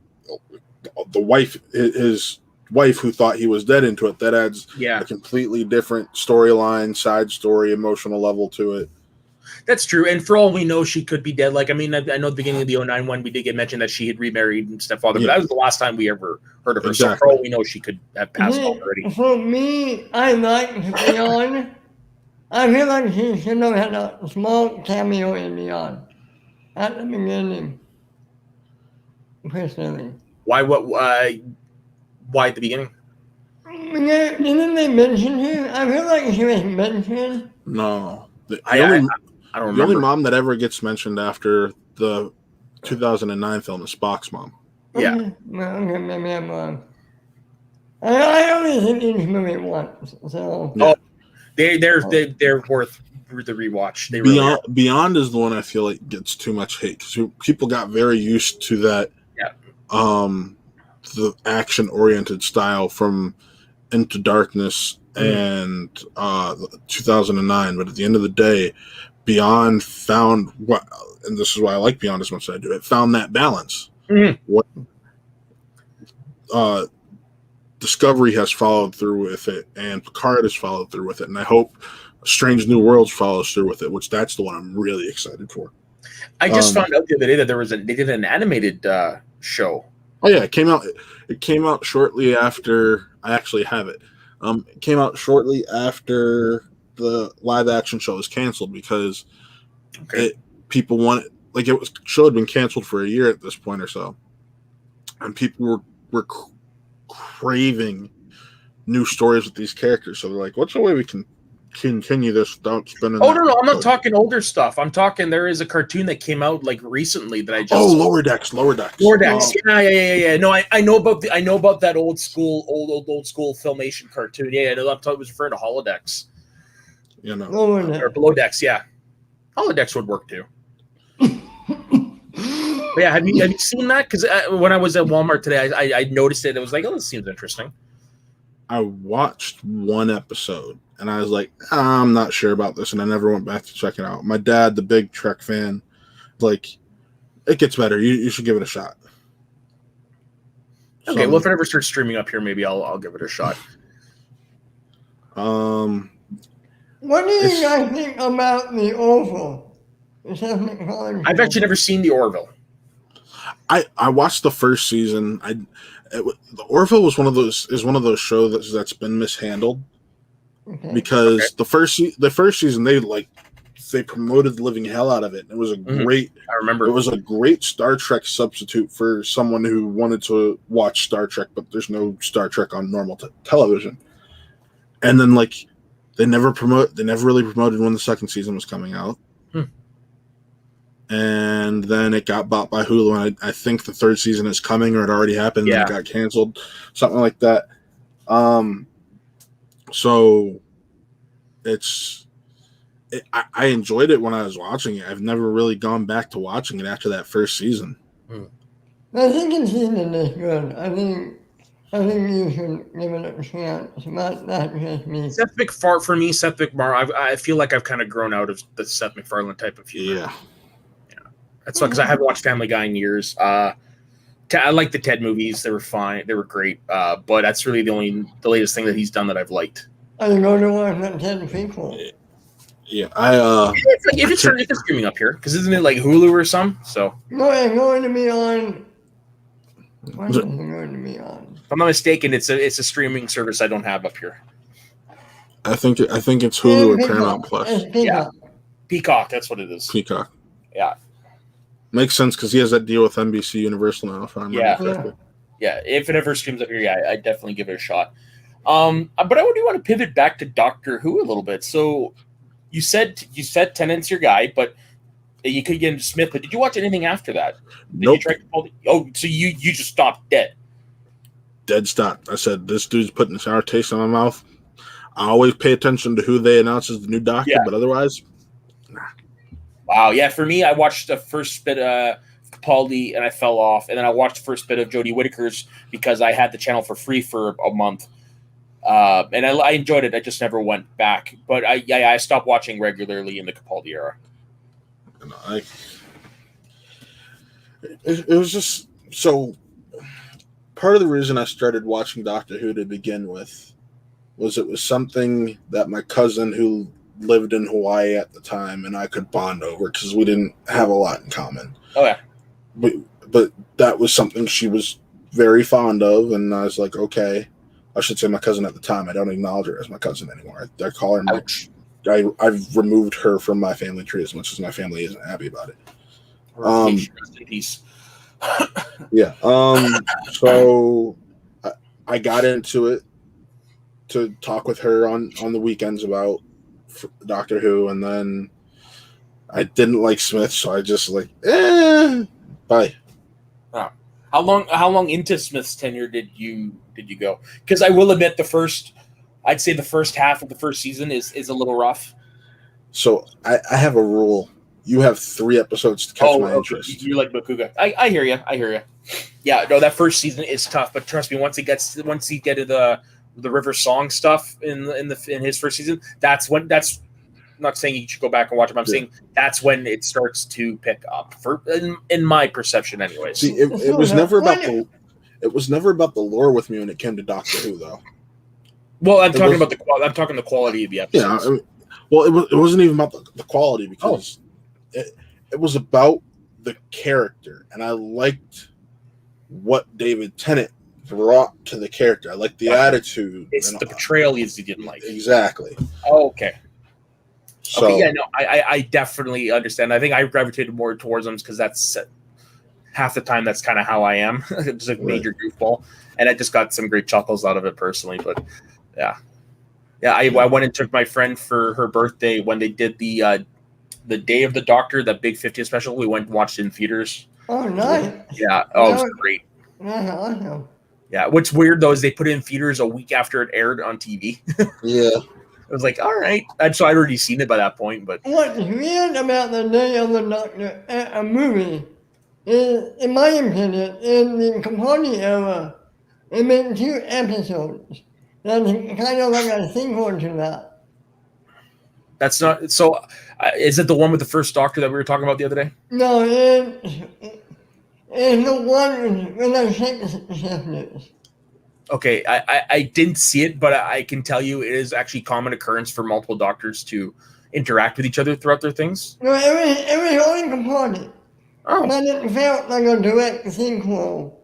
[SPEAKER 2] the wife, his wife who thought he was dead, into it. That adds a completely different storyline, side story, emotional level to it.
[SPEAKER 1] That's true. And for all we know, she could be dead. Like, I mean, I know at the beginning of the 09 one, we did get mentioned that she had remarried and stepfather, but that was the last time we ever heard of her.
[SPEAKER 2] Exactly.
[SPEAKER 1] So for all we know, she could have passed on already.
[SPEAKER 3] For me, I like Beyond. I feel like she should have had a small cameo in Beyond at the beginning. Personally.
[SPEAKER 1] Why at the beginning?
[SPEAKER 3] Didn't they mention her? I feel like she was mentioned.
[SPEAKER 2] No.
[SPEAKER 1] I don't remember.
[SPEAKER 2] The only mom that ever gets mentioned after the 2009 film is Spock's mom.
[SPEAKER 1] Yeah.
[SPEAKER 3] Okay, maybe I'm wrong. I only seen each movie once, so.
[SPEAKER 1] Yeah. They're worth the rewatch. They
[SPEAKER 2] Beyond is the one I feel like gets too much hate because people got very used to that.
[SPEAKER 1] Yeah.
[SPEAKER 2] The action-oriented style from Into Darkness and 2009, but at the end of the day, Beyond found what, and this is why I like Beyond as much as I do. It found that balance. What Discovery has followed through with it, and Picard has followed through with it, and I hope Strange New Worlds follows through with it, which that's the one I'm really excited for.
[SPEAKER 1] I just found out the other day that they did an animated show.
[SPEAKER 2] Oh yeah, it came out shortly after. I actually have it. It came out shortly after the live action show was canceled because people wanted, like, show had been canceled for a year at this point or so, and people were craving new stories with these characters. So they're like, "What's the way we can continue this without spending?"
[SPEAKER 1] Oh no, I'm not talking older stuff. I'm talking there is a cartoon that came out like recently that I just
[SPEAKER 2] Lower Decks.
[SPEAKER 1] Yeah. No, I know about that old school filmation cartoon. Yeah, I know. I was referring to Holodecks.
[SPEAKER 2] You know,
[SPEAKER 1] or Below Decks. Yeah, Holodecks would work too. But yeah, have you seen that? Because when I was at Walmart today, I noticed it. It was like, oh, this seems interesting.
[SPEAKER 2] I watched one episode and I was like, I'm not sure about this, and I never went back to check it out. My dad, the big Trek fan, like, it gets better. You should give it a shot.
[SPEAKER 1] Okay, well, if it ever starts streaming up here, maybe I'll give it a shot.
[SPEAKER 3] What do you guys think about the Orville?
[SPEAKER 1] I've actually never seen the Orville.
[SPEAKER 2] I watched the first season. The Orville was one of those shows that's been mishandled because the first season they like they promoted the living hell out of it. It was a great.
[SPEAKER 1] I remember
[SPEAKER 2] it was a great Star Trek substitute for someone who wanted to watch Star Trek, but there's no Star Trek on normal television. And then like they never really promoted when the second season was coming out. And then it got bought by Hulu, and I think the third season is coming, or it already happened.
[SPEAKER 1] Yeah.
[SPEAKER 2] And it got canceled, something like that. So I enjoyed it when I was watching it. I've never really gone back to watching it after that first season.
[SPEAKER 3] The second season is good. I think you should give it a chance. Not just me.
[SPEAKER 1] Seth MacFarlane. I feel like I've kind of grown out of the Seth MacFarlane type of humor.
[SPEAKER 2] Yeah.
[SPEAKER 1] That's because I haven't watched Family Guy in years. I like the Ted movies; they were fine, they were great. But that's really the latest thing that he's done that I've liked.
[SPEAKER 3] Are you going to watch that Ted people?
[SPEAKER 2] Yeah,
[SPEAKER 1] It's like if it's streaming up here, because isn't it like Hulu or some? So
[SPEAKER 3] No, it's going to be on. What is it going to be on?
[SPEAKER 1] if I'm not mistaken, it's a streaming service I don't have up here.
[SPEAKER 2] I think it's Hulu or Paramount Plus.
[SPEAKER 3] It's Peacock.
[SPEAKER 1] Peacock, that's what it is.
[SPEAKER 2] Peacock.
[SPEAKER 1] Yeah.
[SPEAKER 2] Makes sense because he has that deal with NBC Universal now. If I remember correctly.
[SPEAKER 1] Yeah, if it ever streams up here, I definitely give it a shot. But I do want to pivot back to Doctor Who a little bit. So you said Tennant's your guy, but you could get into Smith. But did you watch anything after that?
[SPEAKER 2] Nope.
[SPEAKER 1] So you just stopped dead.
[SPEAKER 2] Dead stop. I said this dude's putting a sour taste in my mouth. I always pay attention to who they announce as the new Doctor, but otherwise, nah.
[SPEAKER 1] Wow, yeah. For me, I watched the first bit of Capaldi and I fell off, and then I watched the first bit of Jodie Whittaker's because I had the channel for free for a month, and I enjoyed it. I just never went back, but I stopped watching regularly in the Capaldi era.
[SPEAKER 2] It was just so. Part of the reason I started watching Doctor Who to begin with was it was something that my cousin who lived in Hawaii at the time and I could bond over because we didn't have a lot in common.
[SPEAKER 1] Oh yeah.
[SPEAKER 2] But that was something she was very fond of, and I was like, okay, I should say my cousin at the time. I don't acknowledge her as my cousin anymore. I call her March. I've removed her from my family tree as much as my family isn't happy about it.
[SPEAKER 1] Rest in peace.
[SPEAKER 2] Yeah. So I got into it to talk with her on the weekends about Doctor Who, and then I didn't like Smith, so I just bye.
[SPEAKER 1] Oh. How long into Smith's tenure did you go? Because I will admit I'd say the first half of the first season is a little rough.
[SPEAKER 2] So I have a rule. You have 3 episodes to catch my interest.
[SPEAKER 1] You're like Bakuga. I hear you. Yeah, no, that first season is tough, but trust me, once he get to the River Song stuff in his first season, that's I'm not saying you should go back and watch it, but I'm saying that's when it starts to pick up in my perception anyways.
[SPEAKER 2] See, it was never about the lore with me when it came to Doctor Who though.
[SPEAKER 1] Well, I'm talking the quality of the episodes.
[SPEAKER 2] Yeah, it wasn't even about the quality because it was about the character, and I liked what David Tennant brought to the character. I liked the attitude.
[SPEAKER 1] It's the portrayal you didn't like.
[SPEAKER 2] Exactly.
[SPEAKER 1] Oh, okay.
[SPEAKER 2] So,
[SPEAKER 1] okay, yeah, no, I definitely understand. I think I gravitated more towards them because that's half the time that's kind of how I am. Just a major goofball, and I just got some great chuckles out of it personally. But yeah. I went and took my friend for her birthday when they did the Day of the Doctor, that big 50th special. We went and watched it in theaters.
[SPEAKER 3] Oh, nice.
[SPEAKER 1] Yeah. Oh, it was great.
[SPEAKER 3] That's awesome.
[SPEAKER 1] Yeah. What's weird though is they put it in theaters a week after it aired on TV.
[SPEAKER 2] Yeah.
[SPEAKER 1] I was like, all right. So I'd already seen it by that point, but
[SPEAKER 3] what's weird about the Day of the Doctor a movie is, in my opinion, in the Capaldi era, it made 2 episodes. That's kind of like a sequel to that.
[SPEAKER 1] that's not so. Is it the one with the first Doctor that we were talking about the other day?
[SPEAKER 3] No, it's the one with the 6 sisters.
[SPEAKER 1] Okay, I didn't see it, but I can tell you it is actually common occurrence for multiple Doctors to interact with each other throughout their things.
[SPEAKER 3] No, it was only Capaldi.
[SPEAKER 1] Oh,
[SPEAKER 3] But it felt like a direct sequel.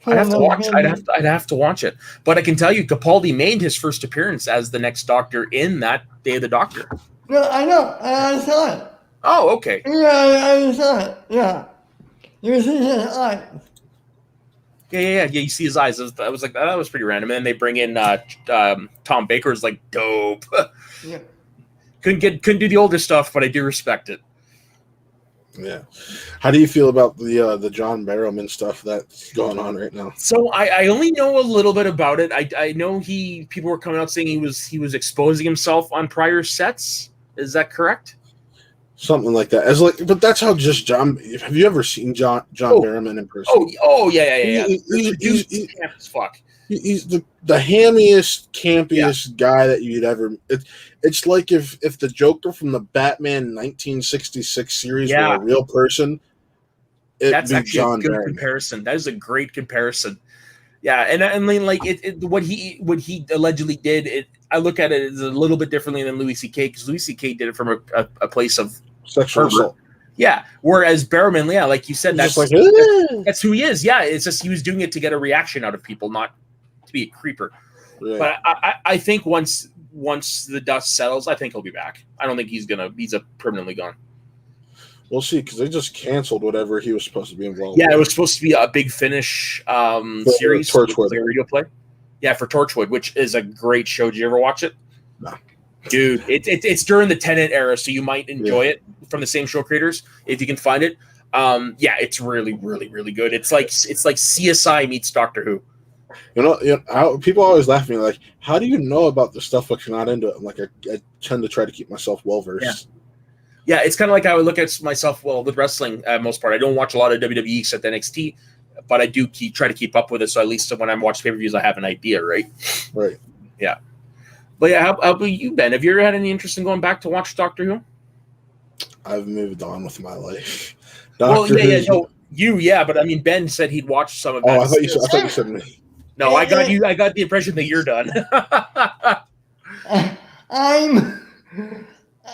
[SPEAKER 1] I'd have to watch. I'd have to watch it. But I can tell you, Capaldi made his first appearance as the next Doctor in that Day of the Doctor.
[SPEAKER 3] No, I know. I saw it.
[SPEAKER 1] Oh, okay.
[SPEAKER 3] Yeah, I saw it. Yeah. You see his eyes.
[SPEAKER 1] Yeah. You see his eyes. I was like, that was pretty random. And then they bring in Tom Baker, is like dope.
[SPEAKER 3] Yeah.
[SPEAKER 1] couldn't do the older stuff, but I do respect it.
[SPEAKER 2] Yeah. How do you feel about the John Barrowman stuff that's going on right now?
[SPEAKER 1] So I only know a little bit about it. I know people were coming out saying he was exposing himself on prior sets. Is that correct?
[SPEAKER 2] Something like that. But that's how just John. Have you ever seen John Barrowman in person?
[SPEAKER 1] Oh yeah.
[SPEAKER 2] He's
[SPEAKER 1] Camp as fuck.
[SPEAKER 2] He's the hammiest, campiest guy that you'd ever. It's like if the Joker from the Batman 1966 series were a real person.
[SPEAKER 1] That's actually
[SPEAKER 2] John
[SPEAKER 1] a good
[SPEAKER 2] Barrowman.
[SPEAKER 1] comparison. That is a great comparison. Yeah, and I mean, like what he allegedly did. I look at it as a little bit differently than Louis C.K. because Louis C.K. did it from a place of
[SPEAKER 2] sexual assault.
[SPEAKER 1] Yeah, whereas Barrowman, yeah, like you said, that's
[SPEAKER 2] like,
[SPEAKER 1] that's who he is. Yeah, it's just he was doing it to get a reaction out of people, not to be a creeper. Right. But I think once the dust settles, I think he'll be back. I don't think he's permanently gone.
[SPEAKER 2] We'll see, because they just canceled whatever he was supposed to be involved.
[SPEAKER 1] Yeah, it was supposed to be a Big Finish series,
[SPEAKER 2] Torchwood,
[SPEAKER 1] like a radio play. Yeah, for Torchwood, which is a great show. Did you ever watch it?
[SPEAKER 2] No.
[SPEAKER 1] Dude, it's during the Tenet era, so you might enjoy it from the same show creators if you can find it. Yeah, it's really, really, really good. It's like CSI meets Doctor Who.
[SPEAKER 2] You know, people always laugh at me like, "How do you know about the stuff but you're not into it?" I'm like, I tend to try to keep myself well versed.
[SPEAKER 1] Yeah, it's kind of like I would look at myself. Well, with wrestling, most part, I don't watch a lot of WWE except NXT, but I do try to keep up with it. So at least when I'm watching pay-per-views, I have an idea, right?
[SPEAKER 2] Right.
[SPEAKER 1] Yeah. But yeah, how about you, Ben? Have you ever had any interest in going back to watch Doctor Who?
[SPEAKER 2] I've moved on with my life.
[SPEAKER 1] But I mean, Ben said he'd watch some of that.
[SPEAKER 2] Oh, I thought you said me.
[SPEAKER 1] No, I got the impression that you're done.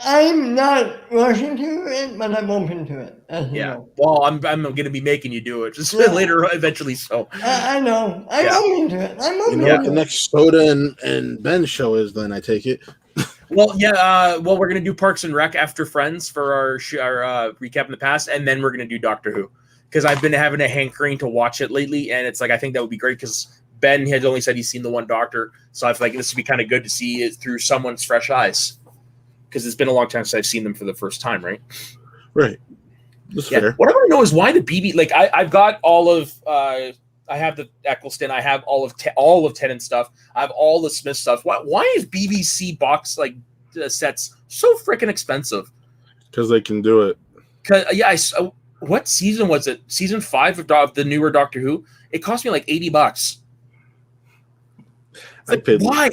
[SPEAKER 3] I'm not rushing to it, but I'm open to it.
[SPEAKER 1] Well, I'm going to be making you do it just later, eventually. So
[SPEAKER 3] I know. I'm open to it.
[SPEAKER 2] You know what the next Soda and Ben show is? Then I take it.
[SPEAKER 1] Well, yeah. Well, we're going to do Parks and Rec after Friends for our recap in the past, and then we're going to do Doctor Who because I've been having a hankering to watch it lately, and it's like I think that would be great because Ben has only said he's seen the one Doctor, so I feel like this would be kind of good to see it through someone's fresh eyes. Because it's been a long time since I've seen them for the first time, right?
[SPEAKER 2] Right. That's fair.
[SPEAKER 1] What I want to know is why the BB. Like I've got all of. I have the Eccleston. I have all of Tennant stuff. I have all the Smith stuff. Why is BBC box sets so freaking expensive?
[SPEAKER 2] Because they can do it.
[SPEAKER 1] What season was it? Season 5 of the newer Doctor Who. It cost me like $80. Why?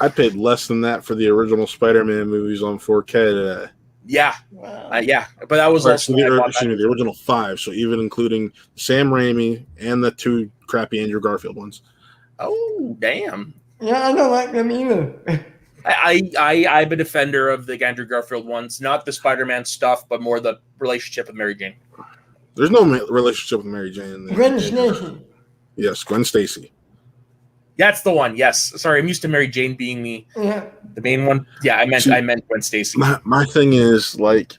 [SPEAKER 2] I paid less than that for the original Spider-Man movies on 4K.
[SPEAKER 1] Yeah, but that was also
[SPEAKER 2] the original 5. So even including Sam Raimi and the 2 crappy Andrew Garfield ones.
[SPEAKER 1] Oh, damn!
[SPEAKER 3] Yeah, I don't like them either.
[SPEAKER 1] I'm a defender of the Andrew Garfield ones, not the Spider-Man stuff, but more the relationship with Mary Jane.
[SPEAKER 2] There's no relationship with Mary Jane.
[SPEAKER 3] Gwen Stacy.
[SPEAKER 2] Yes, Gwen Stacy.
[SPEAKER 1] That's the one. Yes. Sorry, I'm used to Mary Jane being the main one. Yeah, I meant Gwen Stacy.
[SPEAKER 2] My thing is, like,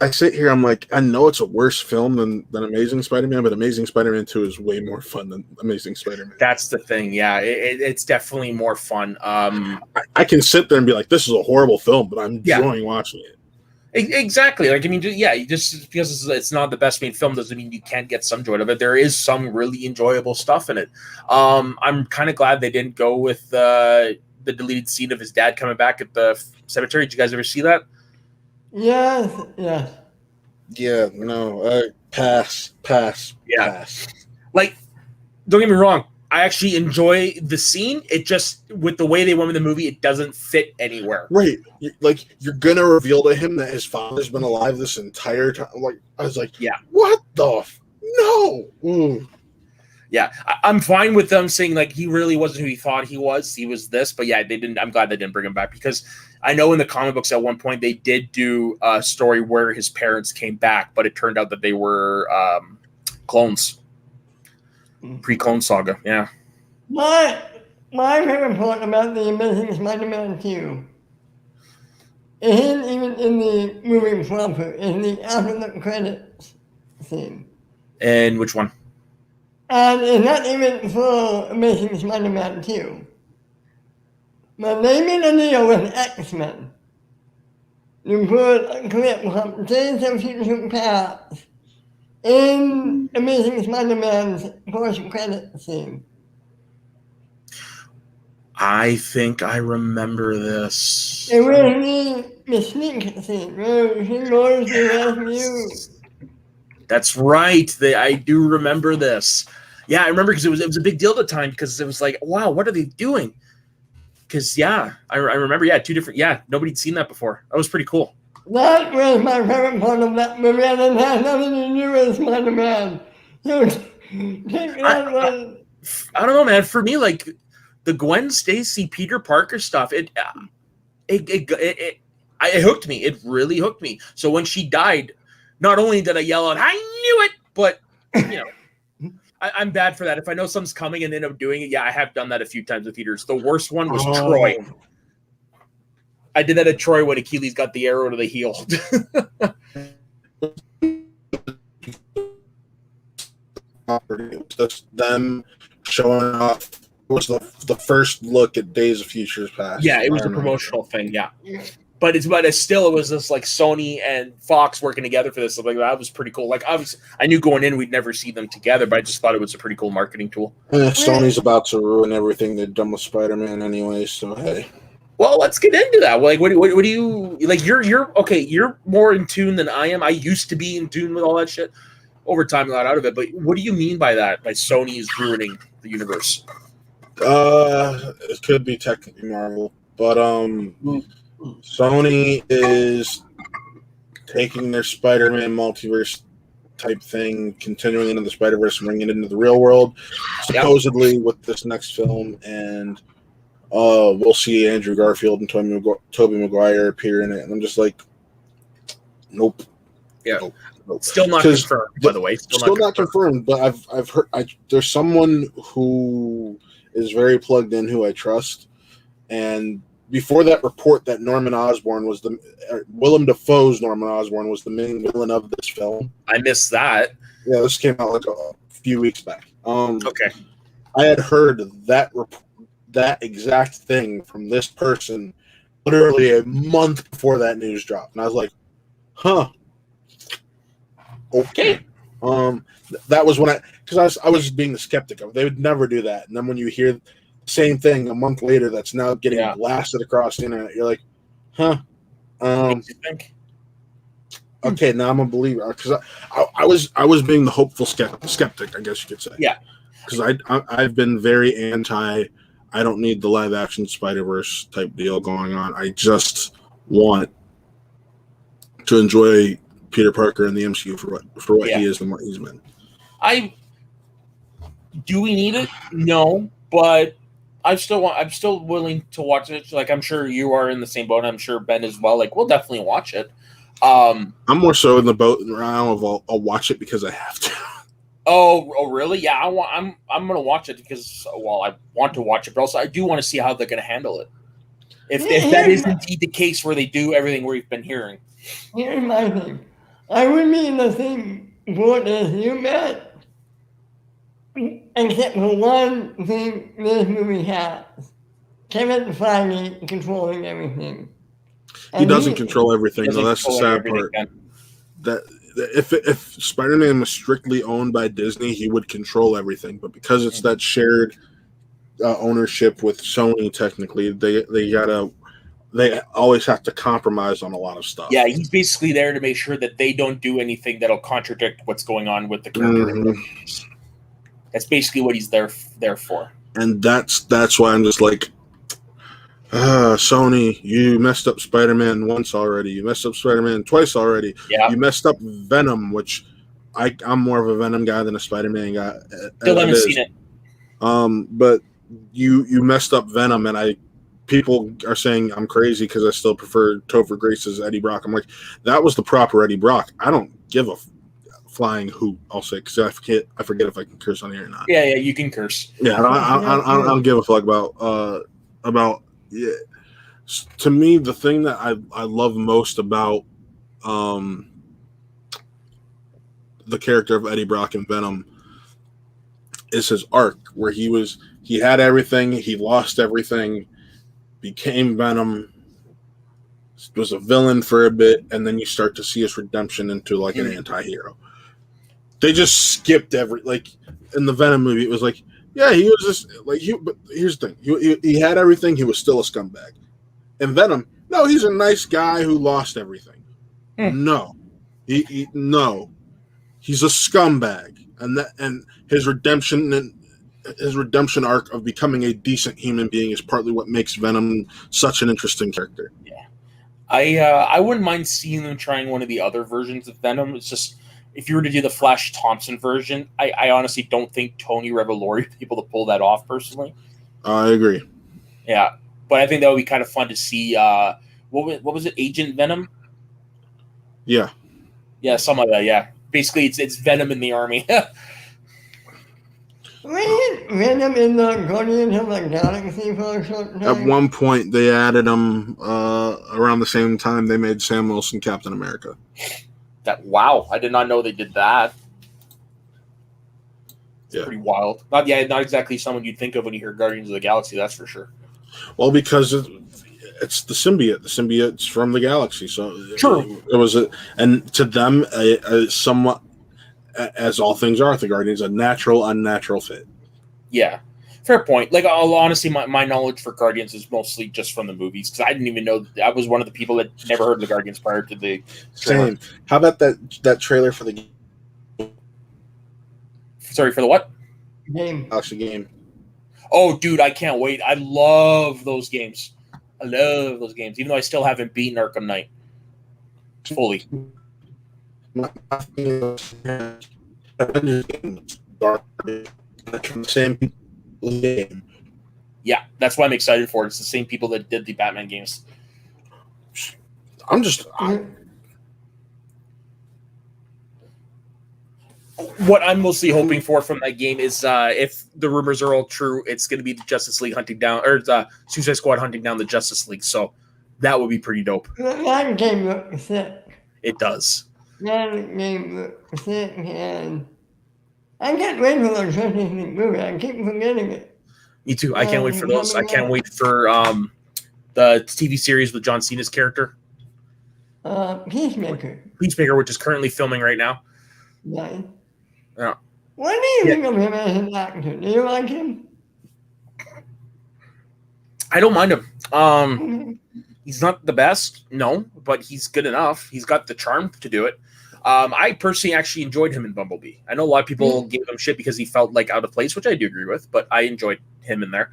[SPEAKER 2] I sit here, I'm like, I know it's a worse film than Amazing Spider-Man, but Amazing Spider-Man 2 is way more fun than Amazing Spider-Man.
[SPEAKER 1] That's the thing. Yeah, it's definitely more fun.
[SPEAKER 2] I can sit there and be like, this is a horrible film, but I'm enjoying watching it.
[SPEAKER 1] Exactly. Like, I mean, just because it's not the best made film doesn't mean you can't get some joy out of it. There is some really enjoyable stuff in it. I'm kind of glad they didn't go with the deleted scene of his dad coming back at the cemetery. Did you guys ever see that?
[SPEAKER 3] Yes.
[SPEAKER 2] Yeah, no, pass.
[SPEAKER 1] Like, don't get me wrong. I actually enjoy the scene. It just, with the way they went with the movie, it doesn't fit anywhere.
[SPEAKER 2] Right. Like, you're going to reveal to him that his father's been alive this entire time. Like, I was like, what the no. Ooh.
[SPEAKER 1] Yeah, I'm fine with them saying, like, he really wasn't who he thought he was. He was this. But, yeah, they didn't. I'm glad they didn't bring him back because I know in the comic books at one point they did do a story where his parents came back, but it turned out that they were clones. Pre-Clone Saga, yeah.
[SPEAKER 3] My favorite part about the Amazing Spider-Man 2 It isn't even in the movie proper. It's the after the credits scene.
[SPEAKER 1] And which one?
[SPEAKER 3] And it's not even for Amazing Spider-Man 2. But they made a deal with X-Men. You put a clip from Days of Future Past in Amazing Spider-Man's post-credit scene.
[SPEAKER 1] I think I remember this.
[SPEAKER 3] It was the Mystique scene where she goes to rescue.
[SPEAKER 1] That's right. I do remember this. Yeah, I remember because it was a big deal at the time because it was like, wow, what are they doing? Because yeah, I remember. Yeah, two different. Yeah, nobody'd seen that before. That was pretty cool.
[SPEAKER 3] That was my favorite part of that movie, and it had nothing to do with Spider-Man. So take that one.
[SPEAKER 1] I don't know, man. For me, like the Gwen Stacy, Peter Parker stuff, it hooked me. It really hooked me. So when she died, not only did I yell out, "I knew it," but you know, I'm bad for that. If I know something's coming and end up doing it, yeah, I have done that a few times with theaters. The worst one was Troy. I did that at Troy when Achilles got the arrow to the heel.
[SPEAKER 2] It was just them showing off. It was the first look at Days of Futures Past.
[SPEAKER 1] Yeah, it was a promotional thing. Yeah, but it was this like Sony and Fox working together for this. Like that was pretty cool. Like obviously, I knew going in we'd never see them together, but I just thought it was a pretty cool marketing tool.
[SPEAKER 2] Yeah, Sony's about to ruin everything they've done with Spider-Man anyway. So hey.
[SPEAKER 1] Well, let's get into that. Like, what do you like? You're okay. You're more in tune than I am. I used to be in tune with all that shit. Over time, I got out of it. But what do you mean by that? By Sony is ruining the universe?
[SPEAKER 2] It could be technically Marvel, but Sony is taking their Spider-Man multiverse type thing, continuing into the Spider-Verse, and bringing it into the real world, supposedly with this next film, and we'll see Andrew Garfield and Tobey Maguire appear in it, and I'm just like, nope.
[SPEAKER 1] Yeah,
[SPEAKER 2] nope.
[SPEAKER 1] Still not confirmed, by the way.
[SPEAKER 2] Still not confirmed, but I've heard there's someone who is very plugged in who I trust, and before that report that Norman Osborn was Willem Dafoe's Norman Osborn was the main villain of this film.
[SPEAKER 1] I missed that.
[SPEAKER 2] Yeah, this came out like a few weeks back.
[SPEAKER 1] Okay.
[SPEAKER 2] I had heard that exact thing from this person literally a month before that news dropped, and I was like, huh. Okay. That was when I was being the skeptic of it. They would never do that. And then when you hear the same thing a month later that's now getting blasted across the internet, you're like, huh.
[SPEAKER 1] What do you think?
[SPEAKER 2] Okay, now I'm a believer because I was being the hopeful skeptic, I guess you could say.
[SPEAKER 1] Yeah.
[SPEAKER 2] Because I've been very anti. I don't need the live action Spider-Verse type deal going on. I just want to enjoy Peter Parker in the MCU for what he is and what he's been.
[SPEAKER 1] Do we need it? No, but I'm still willing to watch it. Like I'm sure you are in the same boat. I'm sure Ben as well. Like we'll definitely watch it.
[SPEAKER 2] I'm more so in the boat now of I'll watch it because I have to.
[SPEAKER 1] Oh, really? Yeah, I'm gonna watch it because I want to watch it, but also I do want to see how they're gonna handle it. If that is indeed the case where they do everything we've been hearing.
[SPEAKER 3] Here's my thing. I would be in the same boat as you, Matt, except for one thing this movie has. Kevin Feige controlling everything.
[SPEAKER 2] He doesn't control everything, though. That's the sad part. That if Spider-Man was strictly owned by Disney, he would control everything. But because it's that shared ownership with Sony, technically, they always have to compromise on a lot of stuff.
[SPEAKER 1] Yeah, he's basically there to make sure that they don't do anything that'll contradict what's going on with the current. That's basically what he's there for. And
[SPEAKER 2] that's why I'm just like, Sony, you messed up Spider-Man once already. You messed up Spider-Man twice already.
[SPEAKER 1] Yeah.
[SPEAKER 2] You messed up Venom, which I'm more of a Venom guy than a Spider-Man guy.
[SPEAKER 1] Still haven't seen it.
[SPEAKER 2] But you messed up Venom, and people are saying I'm crazy because I still prefer Topher Grace's Eddie Brock. I'm like, that was the proper Eddie Brock. I don't give a flying hoot, I'll say, because I forget if I can curse on here or not.
[SPEAKER 1] Yeah, you can curse.
[SPEAKER 2] Yeah, I don't give a fuck about To me, the thing that I love most about the character of Eddie Brock in Venom is his arc, where he had everything, he lost everything, became Venom, was a villain for a bit, and then you start to see his redemption into like an anti-hero. They just skipped in the Venom movie. It was like, yeah, he was just like but here's the thing: he had everything. He was still a scumbag. In Venom, no, he's a nice guy who lost everything. No, no, he's a scumbag, and his redemption arc of becoming a decent human being is partly what makes Venom such an interesting character.
[SPEAKER 1] Yeah, I wouldn't mind seeing them trying one of the other versions of Venom. It's just, if you were to do the Flash Thompson version, I honestly don't think Tony Revolori would be able to pull that off personally.
[SPEAKER 2] I agree.
[SPEAKER 1] Yeah, but I think that would be kind of fun to see. What was it? Agent Venom?
[SPEAKER 2] Yeah.
[SPEAKER 1] Yeah, something like that. Yeah, basically it's Venom in the army.
[SPEAKER 3] Wasn't Venom in the Guardians of the Galaxy for a short time?
[SPEAKER 2] At one point, they added him around the same time they made Sam Wilson Captain America.
[SPEAKER 1] Wow, I did not know they did that. It's pretty wild. Not exactly someone you'd think of when you hear Guardians of the Galaxy, that's for sure.
[SPEAKER 2] Well, because it's the symbiote. The symbiote's from the galaxy, so
[SPEAKER 1] true.
[SPEAKER 2] It was and to them, a somewhat, as all things are, the Guardians, a natural, unnatural fit.
[SPEAKER 1] Yeah, fair point. Like, honestly, my knowledge for Guardians is mostly just from the movies, because I didn't even know. I was one of the people that never heard of the Guardians prior to the trailer.
[SPEAKER 2] Same. How about that trailer for the game?
[SPEAKER 1] Sorry, for the what?
[SPEAKER 2] Game.
[SPEAKER 1] Oh, dude, I can't wait. I love those games. I love those games, even though I still haven't beaten Arkham Knight fully.
[SPEAKER 2] Same game.
[SPEAKER 1] Yeah, that's why I'm excited for it. It's the same people that did the Batman games. What I'm mostly hoping for from that game is, if the rumors are all true, it's going to be the Justice League hunting down, or the Suicide Squad hunting down the Justice League. So that would be pretty dope.
[SPEAKER 3] That game looks sick.
[SPEAKER 1] It does.
[SPEAKER 3] That game looks sick, and I can't wait for the Justice League movie. I keep forgetting it.
[SPEAKER 1] Me too. I can't wait for those. I can't wait for the TV series with John Cena's character.
[SPEAKER 3] Peacemaker.
[SPEAKER 1] Peacemaker, which is currently filming right now.
[SPEAKER 3] Nice.
[SPEAKER 1] Yeah.
[SPEAKER 3] What do you think of him as an actor? Do you like him?
[SPEAKER 1] I don't mind him. He's not the best, no, but he's good enough. He's got the charm to do it. I personally actually enjoyed him in Bumblebee. I know a lot of people gave him shit because he felt like out of place, which I do agree with, but I enjoyed him in there.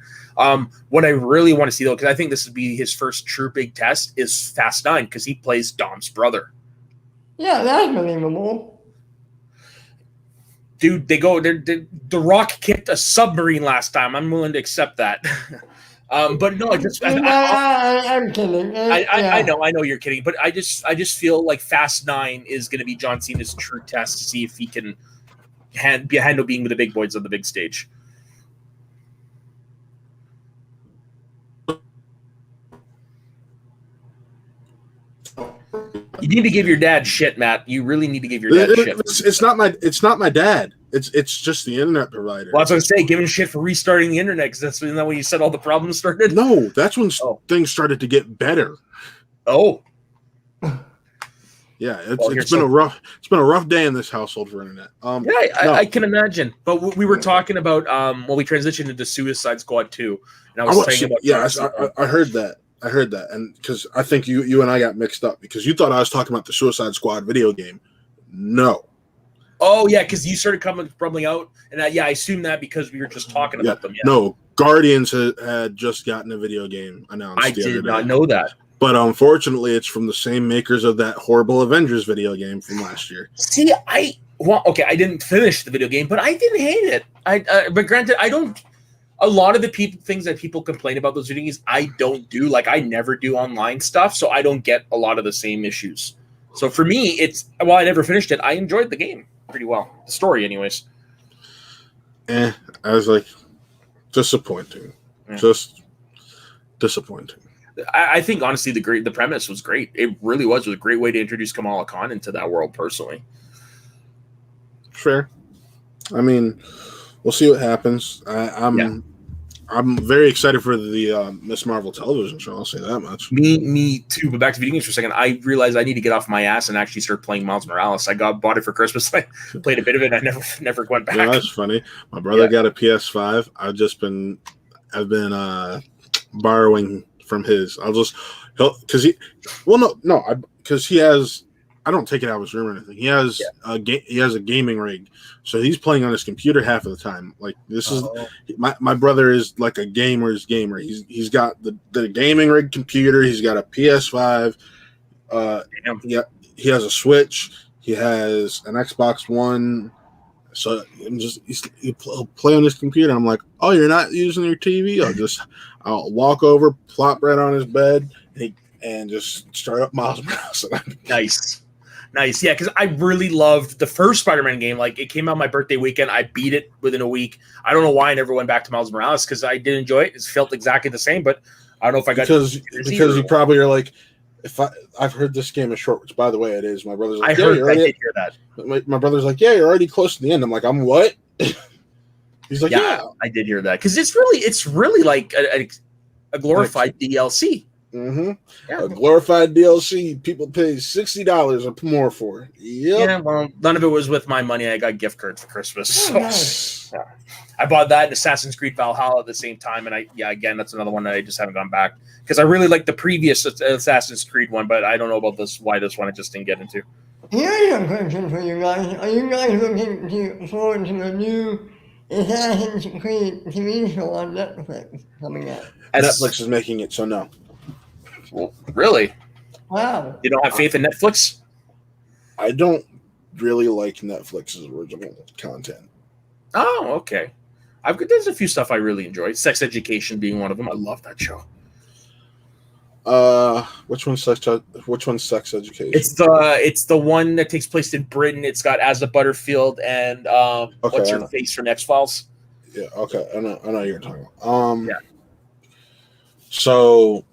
[SPEAKER 1] What I really want to see, though, because I think this would be his first true big test, is Fast 9, because he plays Dom's brother.
[SPEAKER 3] Yeah, that's believable.
[SPEAKER 1] Dude, The Rock kicked a submarine last time. I'm willing to accept that. But no,
[SPEAKER 3] I'm kidding.
[SPEAKER 1] I know you're kidding, but I just feel like Fast 9 is going to be John Cena's true test to see if he can handle being with the big boys on the big stage. You need to give your dad shit, Matt. You really need to give your dad shit.
[SPEAKER 2] It's not my dad. It's just the internet provider.
[SPEAKER 1] Well, that's what I'm saying. Give him shit for restarting the internet, because isn't that when you said all the problems started?
[SPEAKER 2] No, that's when things started to get better.
[SPEAKER 1] Oh.
[SPEAKER 2] Yeah, it's been a rough day in this household for internet.
[SPEAKER 1] I can imagine. But we were talking about we transitioned into Suicide Squad 2, and I was saying about
[SPEAKER 2] I heard that. And because I think you and I got mixed up, because you thought I was talking about the Suicide Squad video game. No.
[SPEAKER 1] Oh yeah, because you started crumbling out, and I assume that because we were just talking about them. Yeah.
[SPEAKER 2] No, Guardians had just gotten a video game announced.
[SPEAKER 1] I did not know that.
[SPEAKER 2] But unfortunately, it's from the same makers of that horrible Avengers video game from last year.
[SPEAKER 1] See, I didn't finish the video game, but I didn't hate it. But granted, I don't. A lot of the things that people complain about those video games, I don't do. Like, I never do online stuff, so I don't get a lot of the same issues. So for me, while I never finished it, I enjoyed the game pretty well. The story, anyways.
[SPEAKER 2] I was like, disappointing.
[SPEAKER 1] Yeah.
[SPEAKER 2] Just disappointing.
[SPEAKER 1] I think honestly the premise was great. It really was a great way to introduce Kamala Khan into that world personally.
[SPEAKER 2] Fair. I mean, we'll see what happens. I'm very excited for the Miss Marvel television show. I'll say that much.
[SPEAKER 1] Me too. But back to video games for a second. I realized I need to get off my ass and actually start playing Miles Morales. I bought it for Christmas. I played a bit of it. I never went back.
[SPEAKER 2] Yeah, that's funny. My brother got a PS5. I've been borrowing from his. Because he has. I don't take it out of his room or anything. He has a gaming rig, so he's playing on his computer half of the time. Like this is my brother is like a gamer's gamer. He's got the gaming rig computer. He's got a PS5. He has a Switch. He has an Xbox One. So he'll play on his computer. I'm like, oh, you're not using your TV? I'll walk over, plop right on his bed, and just start up Miles Morales.
[SPEAKER 1] Nice. Yeah, because I really loved the first Spider-Man game. Like, it came out my birthday weekend. I beat it within a week. I don't know why I never went back to Miles Morales because I did enjoy it. It felt exactly the same, but I don't know if I got
[SPEAKER 2] because you probably are like, I've heard this game is short, which by the way it is. My brother's like,
[SPEAKER 1] I did hear that.
[SPEAKER 2] My brother's like, yeah, you're already close to the end. I'm like, I'm what? He's like, yeah,
[SPEAKER 1] I did hear that because it's really like a glorified DLC.
[SPEAKER 2] Mm-hmm. Yeah. A glorified DLC people pay $60 or more for. Yep.
[SPEAKER 1] Yeah, well, none of it was with my money. I got gift cards for Christmas. So I bought that and Assassin's Creed Valhalla at the same time. And again, that's another one that I just haven't gone back because I really like the previous Assassin's Creed one, but I don't know about why this one I just didn't get into.
[SPEAKER 3] Here's a question for you guys. Are you guys looking forward to the new Assassin's Creed TV show on Netflix coming out?
[SPEAKER 2] Netflix is making it, so no.
[SPEAKER 1] Well, really?
[SPEAKER 3] Wow.
[SPEAKER 1] You don't have faith in Netflix?
[SPEAKER 2] I don't really like Netflix's original content.
[SPEAKER 1] Oh, okay. There's a few stuff I really enjoy. Sex Education being one of them. I love that show.
[SPEAKER 2] Which one's Sex Education?
[SPEAKER 1] It's the one that takes place in Britain. It's got Asa Butterfield and what's her face from X-Files?
[SPEAKER 2] Yeah, okay. I know what you're talking about.
[SPEAKER 1] Yeah.
[SPEAKER 2] So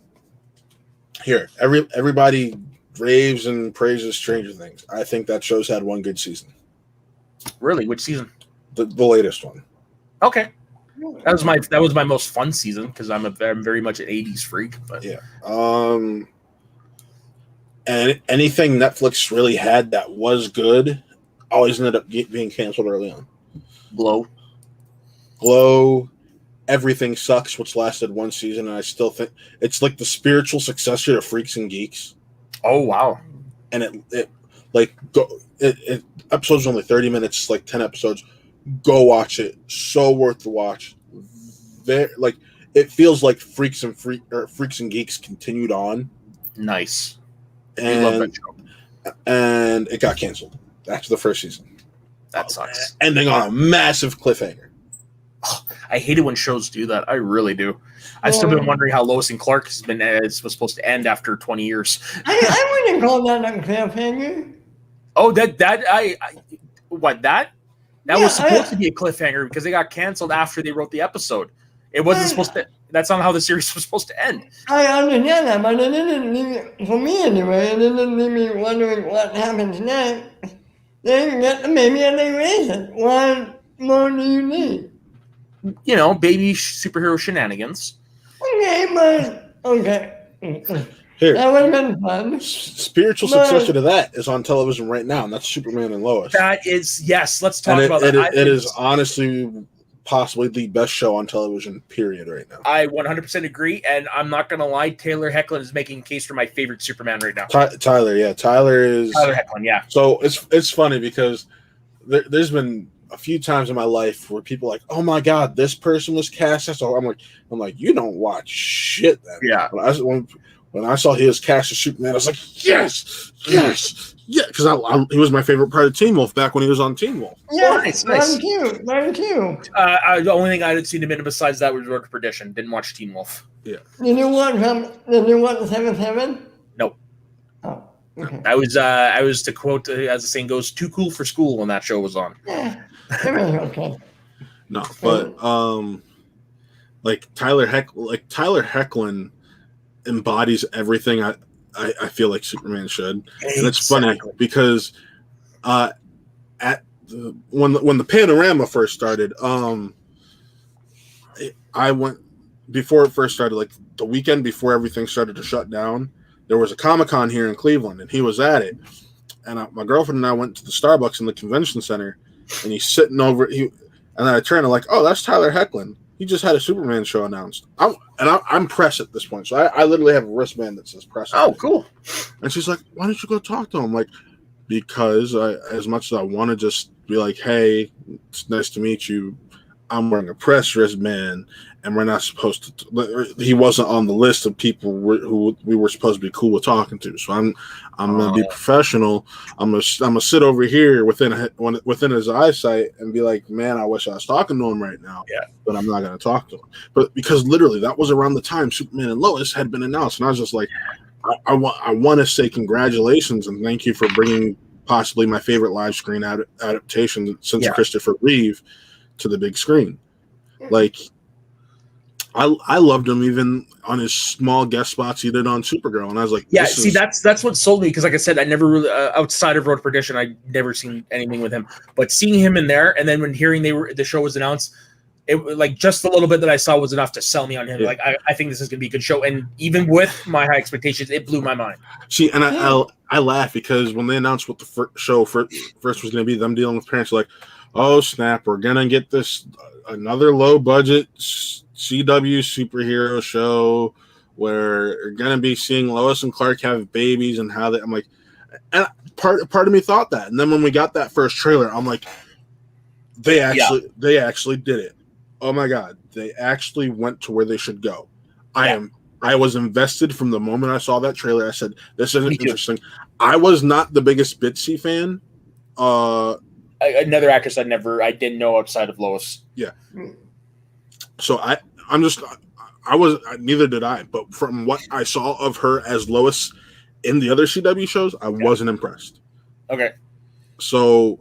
[SPEAKER 2] here, everybody raves and praises Stranger Things. I think that show's had one good season.
[SPEAKER 1] Really? Which season?
[SPEAKER 2] The latest one.
[SPEAKER 1] Okay. That was my most fun season because I'm very much an 80s freak. But
[SPEAKER 2] yeah. And anything Netflix really had that was good always ended up being canceled early on. Glow. Everything Sucks, which lasted one season, and I still think it's like the spiritual successor to Freaks and Geeks.
[SPEAKER 1] Oh wow!
[SPEAKER 2] And it episodes are only 30 minutes, like 10 episodes. Go watch it. So worth the watch. It feels like Freaks and Geeks continued on.
[SPEAKER 1] Nice.
[SPEAKER 2] And
[SPEAKER 1] love that show.
[SPEAKER 2] And it got canceled after the first season.
[SPEAKER 1] That sucks.
[SPEAKER 2] Ending on a massive cliffhanger.
[SPEAKER 1] I hate it when shows do that. I really do. I've still been wondering how Lois and Clark was supposed to end after 20 years.
[SPEAKER 3] I wouldn't call that a cliffhanger.
[SPEAKER 1] Oh, that was supposed to be a cliffhanger because they got canceled after they wrote the episode. It wasn't supposed to. That's not how the series was supposed to end.
[SPEAKER 3] I understand that, but it didn't leave for me anyway. It didn't leave me wondering what happens next. They get the baby and they raise it. What more do you need?
[SPEAKER 1] Baby superhero shenanigans.
[SPEAKER 3] Okay.
[SPEAKER 2] Here,
[SPEAKER 3] that would have been fun.
[SPEAKER 2] Spiritual successor to that is on television right now, and that's Superman and Lois.
[SPEAKER 1] That is, yes. Let's talk about that.
[SPEAKER 2] It is honestly possibly the best show on television, period, right now.
[SPEAKER 1] I 100% agree, and I'm not going to lie. Taylor Hoechlin is making a case for my favorite Superman right now.
[SPEAKER 2] Tyler
[SPEAKER 1] Hoechlin, yeah.
[SPEAKER 2] So it's funny because there's been a few times in my life where people are like, oh my god, this person was cast. So I'm like, you don't watch shit then.
[SPEAKER 1] Yeah.
[SPEAKER 2] When I saw he was cast as Superman, I was like, yes, because he was my favorite part of Teen Wolf back when he was on Teen Wolf.
[SPEAKER 3] Yeah, nice. Mine too.
[SPEAKER 1] The only thing I had seen him in besides that was Road to Perdition. Didn't watch Teen Wolf.
[SPEAKER 2] Yeah.
[SPEAKER 3] Did you watch the new one, 7-7?
[SPEAKER 1] Nope.
[SPEAKER 3] Oh. Okay.
[SPEAKER 1] I was to quote, as the saying goes, too cool for school when that show was on.
[SPEAKER 3] Yeah, okay.
[SPEAKER 2] No, but Tyler Hoechlin embodies everything I feel like Superman should. And it's funny because when the panorama first started, I went before it first started, like the weekend before everything started to shut down. There was a Comic-Con here in Cleveland, and he was at it. And my girlfriend and I went to the Starbucks in the convention center, and he's sitting over. And then I turned and like, oh, that's Tyler Hoechlin. He just had a Superman show announced. I'm press at this point, so I literally have a wristband that says press.
[SPEAKER 1] Oh, cool.
[SPEAKER 2] And she's like, why don't you go talk to him? I'm like, because as much as I want to just be like, hey, it's nice to meet you, I'm wearing a press wristband, and we're not supposed to. He wasn't on the list of people who we were supposed to be cool with talking to. So I'm gonna be professional. I'm gonna sit over here within his eyesight and be like, man, I wish I was talking to him right now.
[SPEAKER 1] Yeah.
[SPEAKER 2] But I'm not gonna talk to him. But because literally that was around the time Superman and Lois had been announced, and I was just like, I want to say congratulations and thank you for bringing possibly my favorite live screen adaptation since Christopher Reeve to the big screen. Like, I loved him even on his small guest spots he did on Supergirl, and I was like,
[SPEAKER 1] that's what sold me, because like I said, I never really outside of Road to Perdition, I'd never seen anything with him, but seeing him in there, and then when hearing the show was announced, it like just a little bit that I saw was enough to sell me on him. Yeah. Like I think this is gonna be a good show, and even with my high expectations, it blew my mind.
[SPEAKER 2] See, and I laugh because when they announced what the show first was gonna be, them dealing with parents like, oh snap, we're gonna get this another low budget CW superhero show where you're gonna be seeing Lois and Clark have babies and how they. I'm like, and part of me thought that, and then when we got that first trailer, I'm like, they actually did it. Oh my god, they actually went to where they should go. I was invested from the moment I saw that trailer. I said, this is interesting. I was not the biggest Bitsy fan.
[SPEAKER 1] Another actress I didn't know outside of Lois.
[SPEAKER 2] Yeah. So neither did I, but from what I saw of her as Lois in the other CW shows, I wasn't impressed.
[SPEAKER 1] Okay.
[SPEAKER 2] So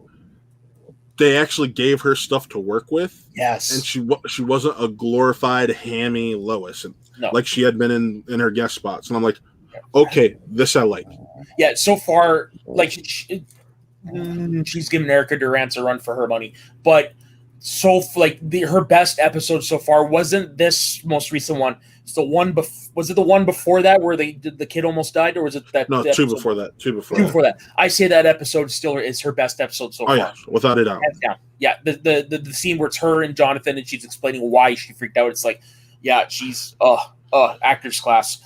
[SPEAKER 2] they actually gave her stuff to work with.
[SPEAKER 1] Yes.
[SPEAKER 2] And she wasn't a glorified hammy Lois, like she had been in her guest spots. And I'm like, okay, this I like.
[SPEAKER 1] Yeah, so far, like she's given Erica Durance a run for her money, but her best episode so far wasn't this most recent one. It's the one was it the one before that where the kid almost died, or was it that?
[SPEAKER 2] No, two before that.
[SPEAKER 1] I say that episode still is her best episode so far.
[SPEAKER 2] Yeah, without a doubt.
[SPEAKER 1] Yeah, the scene where it's her and Jonathan and she's explaining why she freaked out. It's like, yeah, she's actor's class.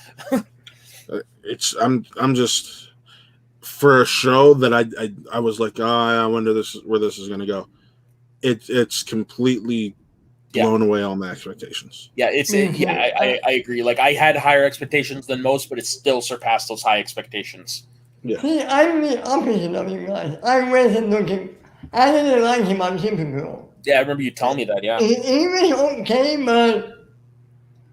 [SPEAKER 2] I'm just, for a show that I was like, I wonder where this is gonna go. It's completely blown away all my expectations.
[SPEAKER 1] Yeah, I agree. Like, I had higher expectations than most, but it still surpassed those high expectations.
[SPEAKER 3] Yeah. See, I'm the opposite of you guys. I wasn't looking. I didn't like him on Supergirl.
[SPEAKER 1] Yeah, I remember you telling me that. Yeah,
[SPEAKER 3] he was okay, but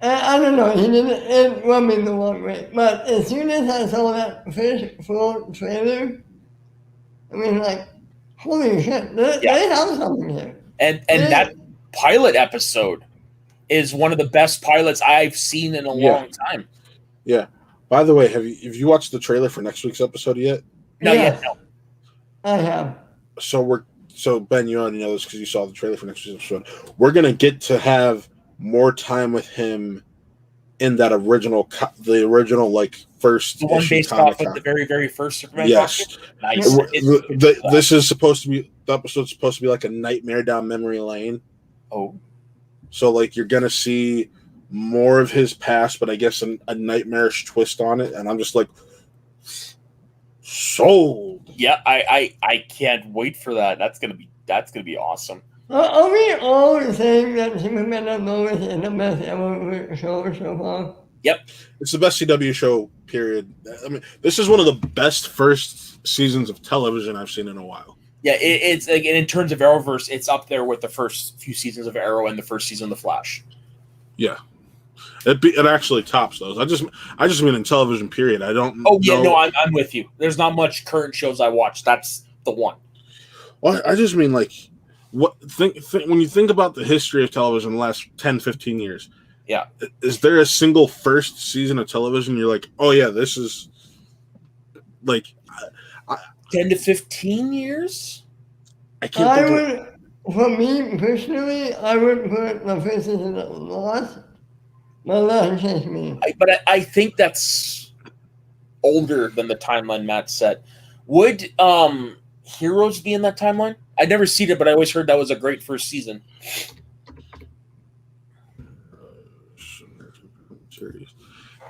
[SPEAKER 3] I don't know. He didn't. It rubbed me the wrong way. But as soon as I saw that first full trailer, I mean, like, holy shit, they have something here.
[SPEAKER 1] And that pilot episode is one of the best pilots I've seen in a long time.
[SPEAKER 2] Yeah. By the way, have you watched the trailer for next week's episode yet?
[SPEAKER 1] Not yet. No.
[SPEAKER 3] I have.
[SPEAKER 2] So Ben, you already know this because you saw the trailer for next week's episode. We're gonna get to have more time with him in that original like first.
[SPEAKER 1] The one based off of the very, very first Superman.
[SPEAKER 2] Yes.
[SPEAKER 1] Nice.
[SPEAKER 2] This is supposed to be, the episode's supposed to be like a nightmare down memory lane.
[SPEAKER 1] Oh.
[SPEAKER 2] So like you're gonna see more of his past, but I guess a nightmarish twist on it, and I'm just like, sold.
[SPEAKER 1] Yeah, I can't wait for that. That's gonna be awesome.
[SPEAKER 3] Are we all saying that Superman and Lois is the best ever show so far?
[SPEAKER 1] Yep.
[SPEAKER 2] It's the best CW show, period. I mean, this is one of the best first seasons of television I've seen in a while.
[SPEAKER 1] Yeah, it's like, and in terms of Arrowverse, it's up there with the first few seasons of Arrow and the first season of The Flash.
[SPEAKER 2] Yeah. It actually tops those. I just mean in television, period. I don't.
[SPEAKER 1] Oh yeah, no, I'm with you. There's not much current shows I watch. That's the one.
[SPEAKER 2] Well, I just mean like, when you think about the history of television in the last 10, 15 years,
[SPEAKER 1] Yeah.
[SPEAKER 2] Is there a single first season of television you're like, oh yeah, this is like
[SPEAKER 1] 10 to 15 years?
[SPEAKER 2] I can't
[SPEAKER 3] I
[SPEAKER 2] think of
[SPEAKER 3] would, for me personally, I would put the first season of Lost. My Lost changed me.
[SPEAKER 1] But I think that's older than the timeline Matt set. Would Heroes be in that timeline? I'd never seen it, but I always heard that was a great first season.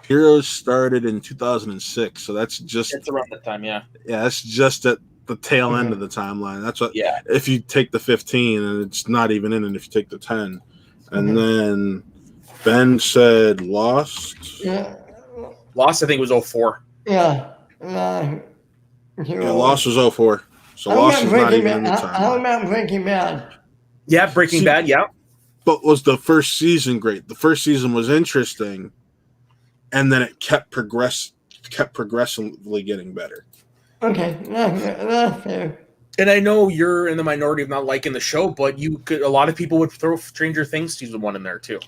[SPEAKER 2] Heroes started in 2006, so that's just
[SPEAKER 1] It's around that time, yeah.
[SPEAKER 2] that's just at the tail end of the timeline. That's what
[SPEAKER 1] Yeah.
[SPEAKER 2] if you take the 15 and it's not even in it if you take the 10. And then Ben said Lost.
[SPEAKER 3] Yeah.
[SPEAKER 1] Lost, I think, was 04.
[SPEAKER 3] Yeah.
[SPEAKER 2] Yeah, Lost was 04. So
[SPEAKER 3] How
[SPEAKER 2] Lost
[SPEAKER 3] about
[SPEAKER 2] is not
[SPEAKER 3] Breaking
[SPEAKER 2] even in the
[SPEAKER 3] Bad? How
[SPEAKER 2] timeline.
[SPEAKER 3] about Breaking Bad?
[SPEAKER 1] Yeah, Breaking
[SPEAKER 2] See-
[SPEAKER 1] Bad, yeah.
[SPEAKER 2] But was the first season great? The first season was interesting, and then it kept progressively getting better.
[SPEAKER 3] Okay, that's fair.
[SPEAKER 1] And I know you're in the minority of not liking the show, but a lot of people would throw Stranger Things season 1 in there too.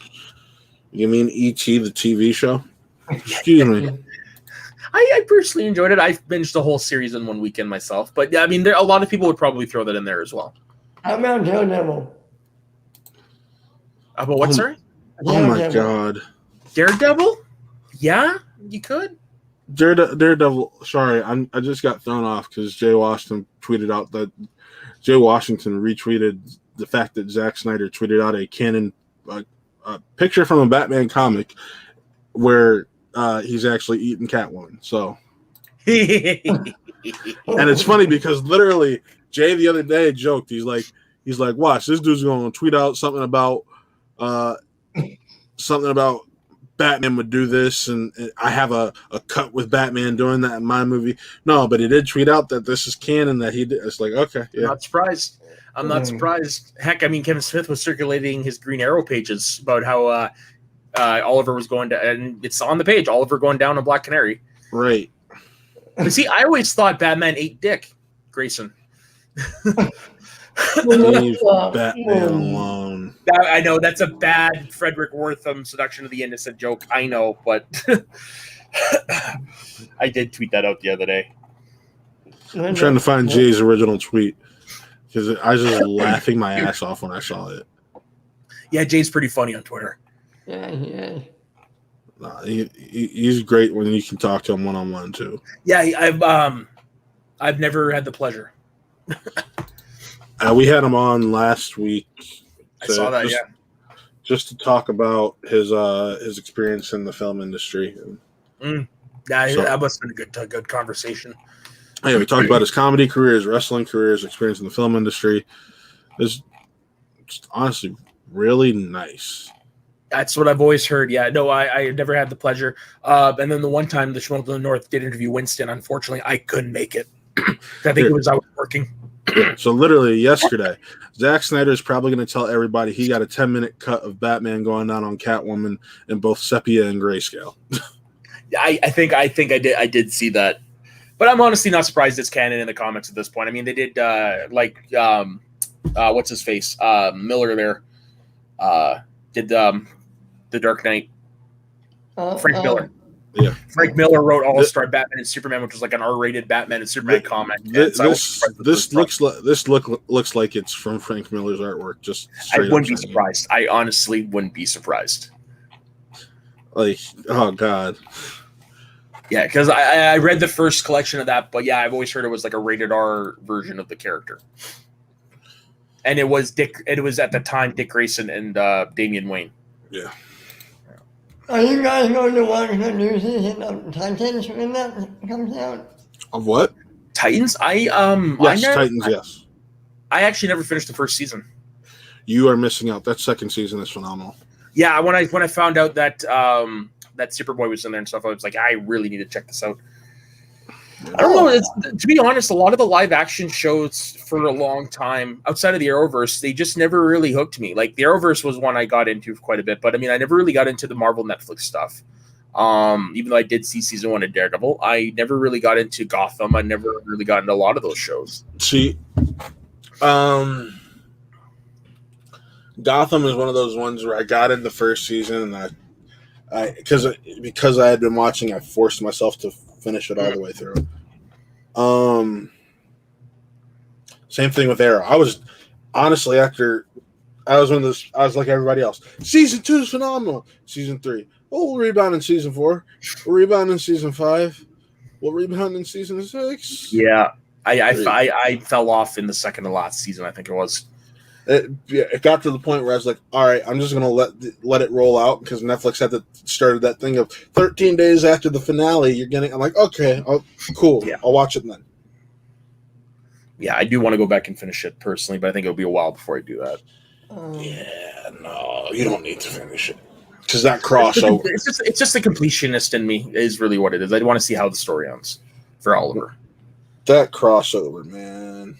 [SPEAKER 2] You mean E.T. the TV show? Excuse me.
[SPEAKER 1] I personally enjoyed it. I binged the whole series in one weekend myself, but yeah, I mean, a lot of people would probably throw that in there as well.
[SPEAKER 3] How about Daredevil?
[SPEAKER 1] But what? Sorry,
[SPEAKER 2] Oh my god.
[SPEAKER 1] Daredevil? Yeah, you could.
[SPEAKER 2] Daredevil. Sorry, I just got thrown off because Jay Washington retweeted the fact that Zack Snyder tweeted out a canon a picture from a Batman comic where he's actually eating Catwoman. So, and it's funny because literally Jay the other day joked. He's like, watch, this dude's going to tweet out something about Batman would do this, and I have a cut with Batman doing that in my movie. No, but he did tweet out that this is canon that he did. It's like, okay, yeah.
[SPEAKER 1] Not surprised. I'm not surprised. Heck, I mean, Kevin Smith was circulating his Green Arrow pages about how Oliver was going to, and it's on the page, Oliver going down on Black Canary.
[SPEAKER 2] Right.
[SPEAKER 1] But see, I always thought Batman ate Dick Grayson.
[SPEAKER 2] Leave Batman alone.
[SPEAKER 1] I know that's a bad Frederick Wortham seduction of the innocent joke. I know, but I did tweet that out the other day.
[SPEAKER 2] I'm trying to find Jay's original tweet because I was just laughing my ass off when I saw it.
[SPEAKER 1] Yeah, Jay's pretty funny on Twitter.
[SPEAKER 3] Yeah.
[SPEAKER 2] He's great when you can talk to him one-on-one too.
[SPEAKER 1] Yeah, I've never had the pleasure.
[SPEAKER 2] We had him on last week.
[SPEAKER 1] I saw that,
[SPEAKER 2] just to talk about his experience in the film industry.
[SPEAKER 1] Yeah, that must have been a good conversation.
[SPEAKER 2] Yeah, we talked about his comedy career, his wrestling career, his experience in the film industry. It's just honestly really nice.
[SPEAKER 1] That's what I've always heard. Yeah, no, I never had the pleasure. And then the one time the Schmoke of the North did interview Winston, unfortunately, I couldn't make it. I think I was working.
[SPEAKER 2] So literally yesterday, Zack Snyder is probably going to tell everybody he got a 10-minute cut of Batman going down on Catwoman in both sepia and grayscale.
[SPEAKER 1] I think I did see that, but I'm honestly not surprised it's canon in the comics at this point. I mean, they did what's his face Miller there did the Dark Knight. Frank Miller.
[SPEAKER 2] Yeah,
[SPEAKER 1] Frank Miller wrote All-Star Batman and Superman, which was like an R-rated Batman and Superman comic.
[SPEAKER 2] This looks like it's from Frank Miller's artwork. Just
[SPEAKER 1] I wouldn't be surprised. I honestly wouldn't be surprised.
[SPEAKER 2] Like, oh god,
[SPEAKER 1] yeah, because I read the first collection of that, but yeah, I've always heard it was like a rated R version of the character, and it was at the time Dick Grayson and Damian Wayne.
[SPEAKER 2] Yeah.
[SPEAKER 3] Are you guys going to watch the new season of Titans when that comes out?
[SPEAKER 2] Of what?
[SPEAKER 1] Titans?
[SPEAKER 2] Yes, Titans. Yes.
[SPEAKER 1] I actually never finished the first season.
[SPEAKER 2] You are missing out. That second season is phenomenal.
[SPEAKER 1] Yeah, when I found out that that Superboy was in there and stuff, I was like, I really need to check this out. I don't know. To be honest, a lot of the live action shows for a long time outside of the Arrowverse, they just never really hooked me. Like the Arrowverse was one I got into quite a bit, but I mean, I never really got into the Marvel Netflix stuff. Even though I did see season 1 of Daredevil, I never really got into Gotham. I never really got into a lot of those shows.
[SPEAKER 2] See, Gotham is one of those ones where I got in the first season and because I had been watching, I forced myself to finish it all the way through. Same thing with Arrow. I was honestly after I was like everybody else. Season 2 is phenomenal. Season 3, we'll rebound in season 4. We'll rebound in season 5. We'll rebound in season 6.
[SPEAKER 1] Yeah, I fell off in the second to last season. I think it was.
[SPEAKER 2] It got to the point where I was like, all right, I'm just gonna let it roll out because Netflix started that thing of 13 days after the finale. I'm like, okay, cool.
[SPEAKER 1] Yeah.
[SPEAKER 2] I'll watch it then.
[SPEAKER 1] Yeah, I do want to go back and finish it personally, but I think it'll be a while before I do that.
[SPEAKER 2] Yeah, no, you don't need to finish it because that crossover.
[SPEAKER 1] It's just the completionist in me is really what it is. I want to see how the story ends for Oliver.
[SPEAKER 2] That crossover, man.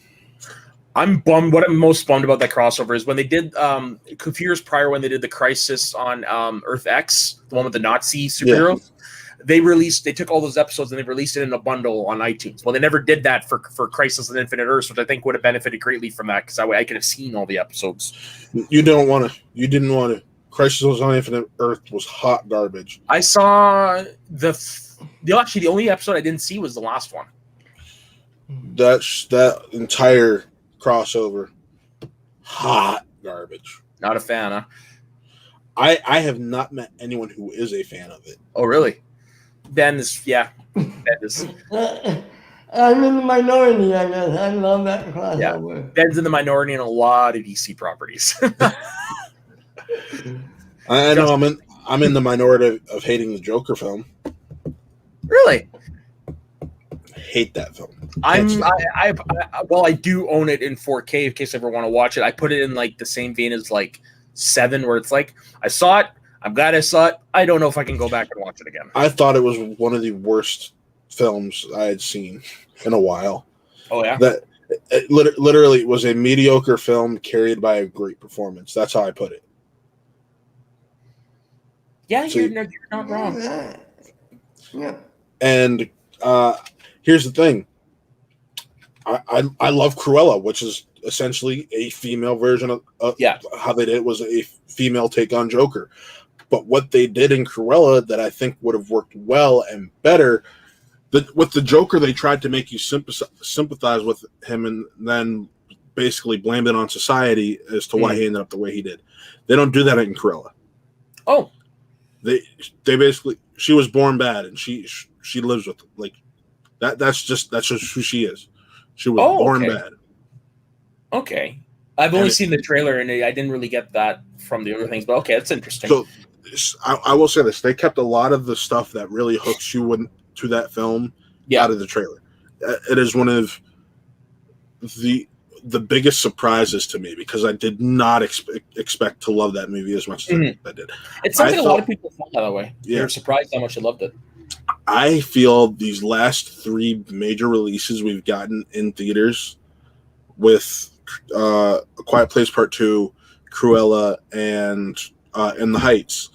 [SPEAKER 1] I'm bummed. What I'm most bummed about that crossover is when they did a few years prior when they did the Crisis on Earth X, the one with the Nazi superhero. Yeah. They took all those episodes and they released it in a bundle on iTunes. Well, they never did that for Crisis on Infinite Earths, which I think would have benefited greatly from that because I could have seen all the episodes.
[SPEAKER 2] You didn't want to. Crisis on Infinite Earth was hot garbage.
[SPEAKER 1] I saw the only episode I didn't see was the last one.
[SPEAKER 2] That entire crossover, hot garbage.
[SPEAKER 1] Not a fan, huh?
[SPEAKER 2] I have not met anyone who is a fan of it.
[SPEAKER 1] Oh, really? Ben is.
[SPEAKER 3] I'm in the minority, I guess. I love that crossover.
[SPEAKER 1] Yeah. Ben's in the minority in a lot of DC properties.
[SPEAKER 2] I know I'm in the minority of hating the Joker film.
[SPEAKER 1] Really?
[SPEAKER 2] Hate that film.
[SPEAKER 1] I do own it in 4K in case I ever want to watch it. I put it in like the same vein as like 7, where it's like I saw it. I'm glad I saw it. I don't know if I can go back and watch it again.
[SPEAKER 2] I thought it was one of the worst films I had seen in a while.
[SPEAKER 1] Oh yeah.
[SPEAKER 2] That it literally was a mediocre film carried by a great performance. That's how I put it.
[SPEAKER 1] Yeah, so, you're not wrong.
[SPEAKER 3] Yeah.
[SPEAKER 2] And here's the thing. I love Cruella, which is essentially a female version of how they did it was a female take on Joker. But what they did in Cruella that I think would have worked well and better, with the Joker, they tried to make you sympathize with him and then basically blame it on society as to why he ended up the way he did. They don't do that in Cruella.
[SPEAKER 1] Oh.
[SPEAKER 2] They basically, she was born bad and she lives with it. Like that's just who she is. She was born bad.
[SPEAKER 1] Okay. I've only seen the trailer and I didn't really get that from the other things, but okay, that's interesting.
[SPEAKER 2] So I will say this. They kept a lot of the stuff that really hooks you to that film out of the trailer. It is one of the biggest surprises to me because I did not expect to love that movie as much as I did.
[SPEAKER 1] It's something a lot of people felt that way.
[SPEAKER 2] Yeah.
[SPEAKER 1] They're surprised how much I loved it.
[SPEAKER 2] I feel these last 3 major releases we've gotten in theaters with A Quiet Place Part 2, Cruella, and In the Heights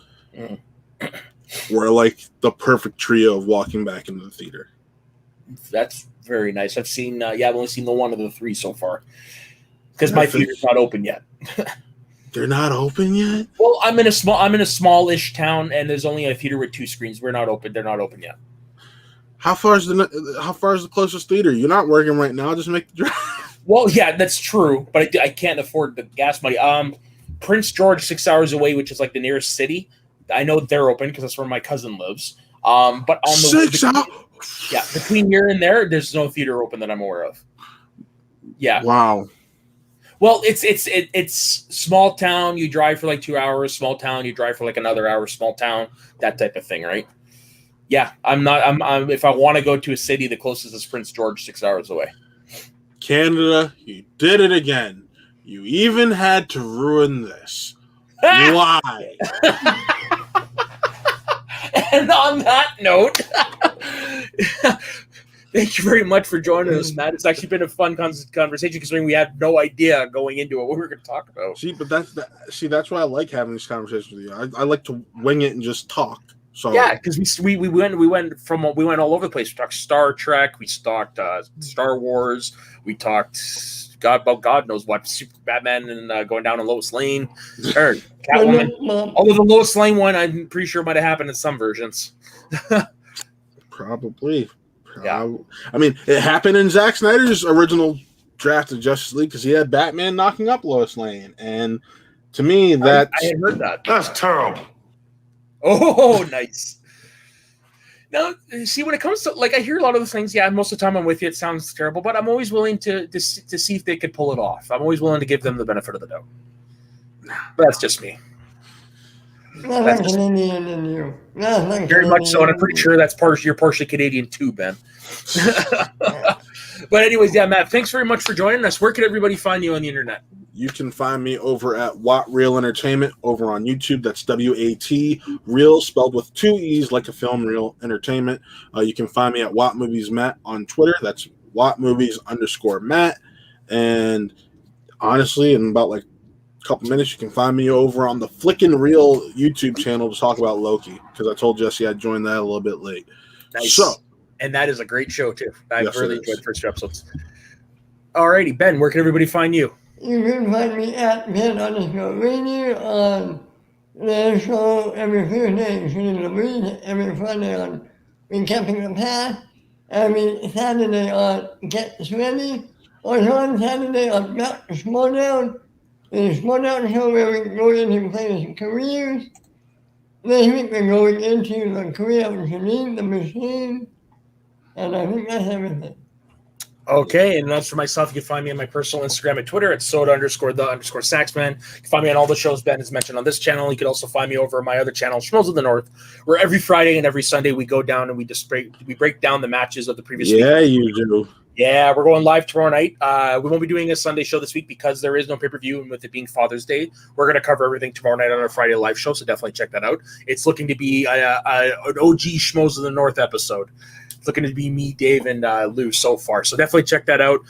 [SPEAKER 2] were like the perfect trio of walking back into the theater.
[SPEAKER 1] That's very nice. I've seen, I've only seen the one of the 3 so far because my theater's not open yet.
[SPEAKER 2] They're not open yet?
[SPEAKER 1] Well, I'm in a smallish town, and there's only a theater with 2 screens. We're not open. They're not open yet.
[SPEAKER 2] How far is the closest theater? You're not working right now. Just make the drive.
[SPEAKER 1] Well, yeah, that's true, but I can't afford the gas money. Prince George, 6 hours away, which is like the nearest city. I know they're open because that's where my cousin lives. But on the
[SPEAKER 2] 6 hours.
[SPEAKER 1] Yeah, between here and there's no theater open that I'm aware of. Yeah.
[SPEAKER 2] Wow.
[SPEAKER 1] Well, it's small town. You drive for like 2 hours. Small town. You drive for like another hour. Small town. That type of thing, right? Yeah, I'm if I want to go to a city, the closest is Prince George, 6 hours away.
[SPEAKER 2] Canada, you did it again. You even had to ruin this. Why?
[SPEAKER 1] And on that note, thank you very much for joining us, Matt. It's actually been a fun conversation considering we had no idea going into it what we were going to talk about.
[SPEAKER 2] That's why I like having these conversations with you. I like to wing it and just talk. So
[SPEAKER 1] yeah, because we went all over the place. We talked Star Trek, we talked Star Wars, we talked God knows what, Super Batman and going down in Lois Lane or Catwoman. Although the Lois Lane one, I'm pretty sure might have happened in some versions.
[SPEAKER 2] Probably.
[SPEAKER 1] Yeah.
[SPEAKER 2] I mean, it happened in Zack Snyder's original draft of Justice League because he had Batman knocking up Lois Lane, and to me,
[SPEAKER 1] I had heard that.
[SPEAKER 4] That's terrible.
[SPEAKER 1] Oh, nice. Now, see, when it comes to, like, I hear a lot of the things, yeah, most of the time I'm with you, it sounds terrible, but I'm always willing to see if they could pull it off. I'm always willing to give them the benefit of the doubt. But that's just me.
[SPEAKER 3] Nothing Canadian in you. Nothing
[SPEAKER 1] Very much so, and I'm
[SPEAKER 3] Canadian
[SPEAKER 1] pretty
[SPEAKER 3] in you.
[SPEAKER 1] sure that's you're partially Canadian too, Ben. But anyways, yeah, Matt, thanks very much for joining us. Where can everybody find you on the internet?
[SPEAKER 2] you can find me over at Watt Real Entertainment over on YouTube. That's WAT Real, spelled with 2 E's like a film, Real Entertainment. You can find me at Watt Movies Matt on Twitter. That's Watt Movies _Matt. And honestly, in about like a couple minutes, you can find me over on the Flickin' Real YouTube channel to talk about Loki, because I told Jesse I'd joined that a little bit late.
[SPEAKER 1] Nice.
[SPEAKER 2] So,
[SPEAKER 1] and that is a great show too. I've
[SPEAKER 2] Yes,
[SPEAKER 1] really
[SPEAKER 2] it
[SPEAKER 1] enjoyed
[SPEAKER 2] is.
[SPEAKER 1] the first 2 episodes. Alrighty, Ben, where can everybody find you?
[SPEAKER 3] You can find me at Ben_Radio on the show every Tuesday, Shooting the Breeze, every Friday on Recapping the Past, every Saturday on Get Ready, also on Saturday on Back to Smalldown, the Smalldown show where we go into players' careers. This week we're going into the career of Janine the Machine, and I think that's everything.
[SPEAKER 1] Okay, and that's for myself. You can find me on my personal Instagram and Twitter at soda_the_saxman. You can find me on all the shows Ben has mentioned on this channel. You can also find me over on my other channel, Schmoes of the North, where every Friday and every Sunday we go down and we break down the matches of the previous week.
[SPEAKER 2] yeah, you do.
[SPEAKER 1] Yeah, we're going live tomorrow night. We won't be doing a Sunday show this week because there is no pay-per-view, and with it being Father's Day, we're going to cover everything tomorrow night on our Friday live show, so definitely check that out. It's looking to be an OG Schmoes of the North episode. It's looking to be me, Dave, and Lou so far, so definitely check that out.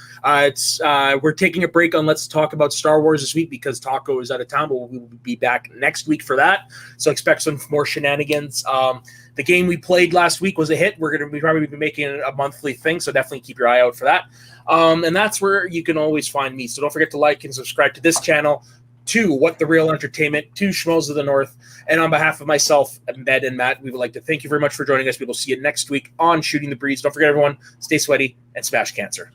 [SPEAKER 1] We're taking a break on Let's Talk About Star Wars this week because Taco is out of town, but we will be back next week for that, so expect some more shenanigans. The game we played last week was a hit. We're going to probably be making it a monthly thing, so definitely keep your eye out for that. And that's where you can always find me. So don't forget to like and subscribe to this channel, to What the Real Entertainment, to Schmoes of the North. And on behalf of myself, Ben, and Matt, we would like to thank you very much for joining us. We will see you next week on Shooting the Breeze. Don't forget, everyone, stay sweaty and smash cancer.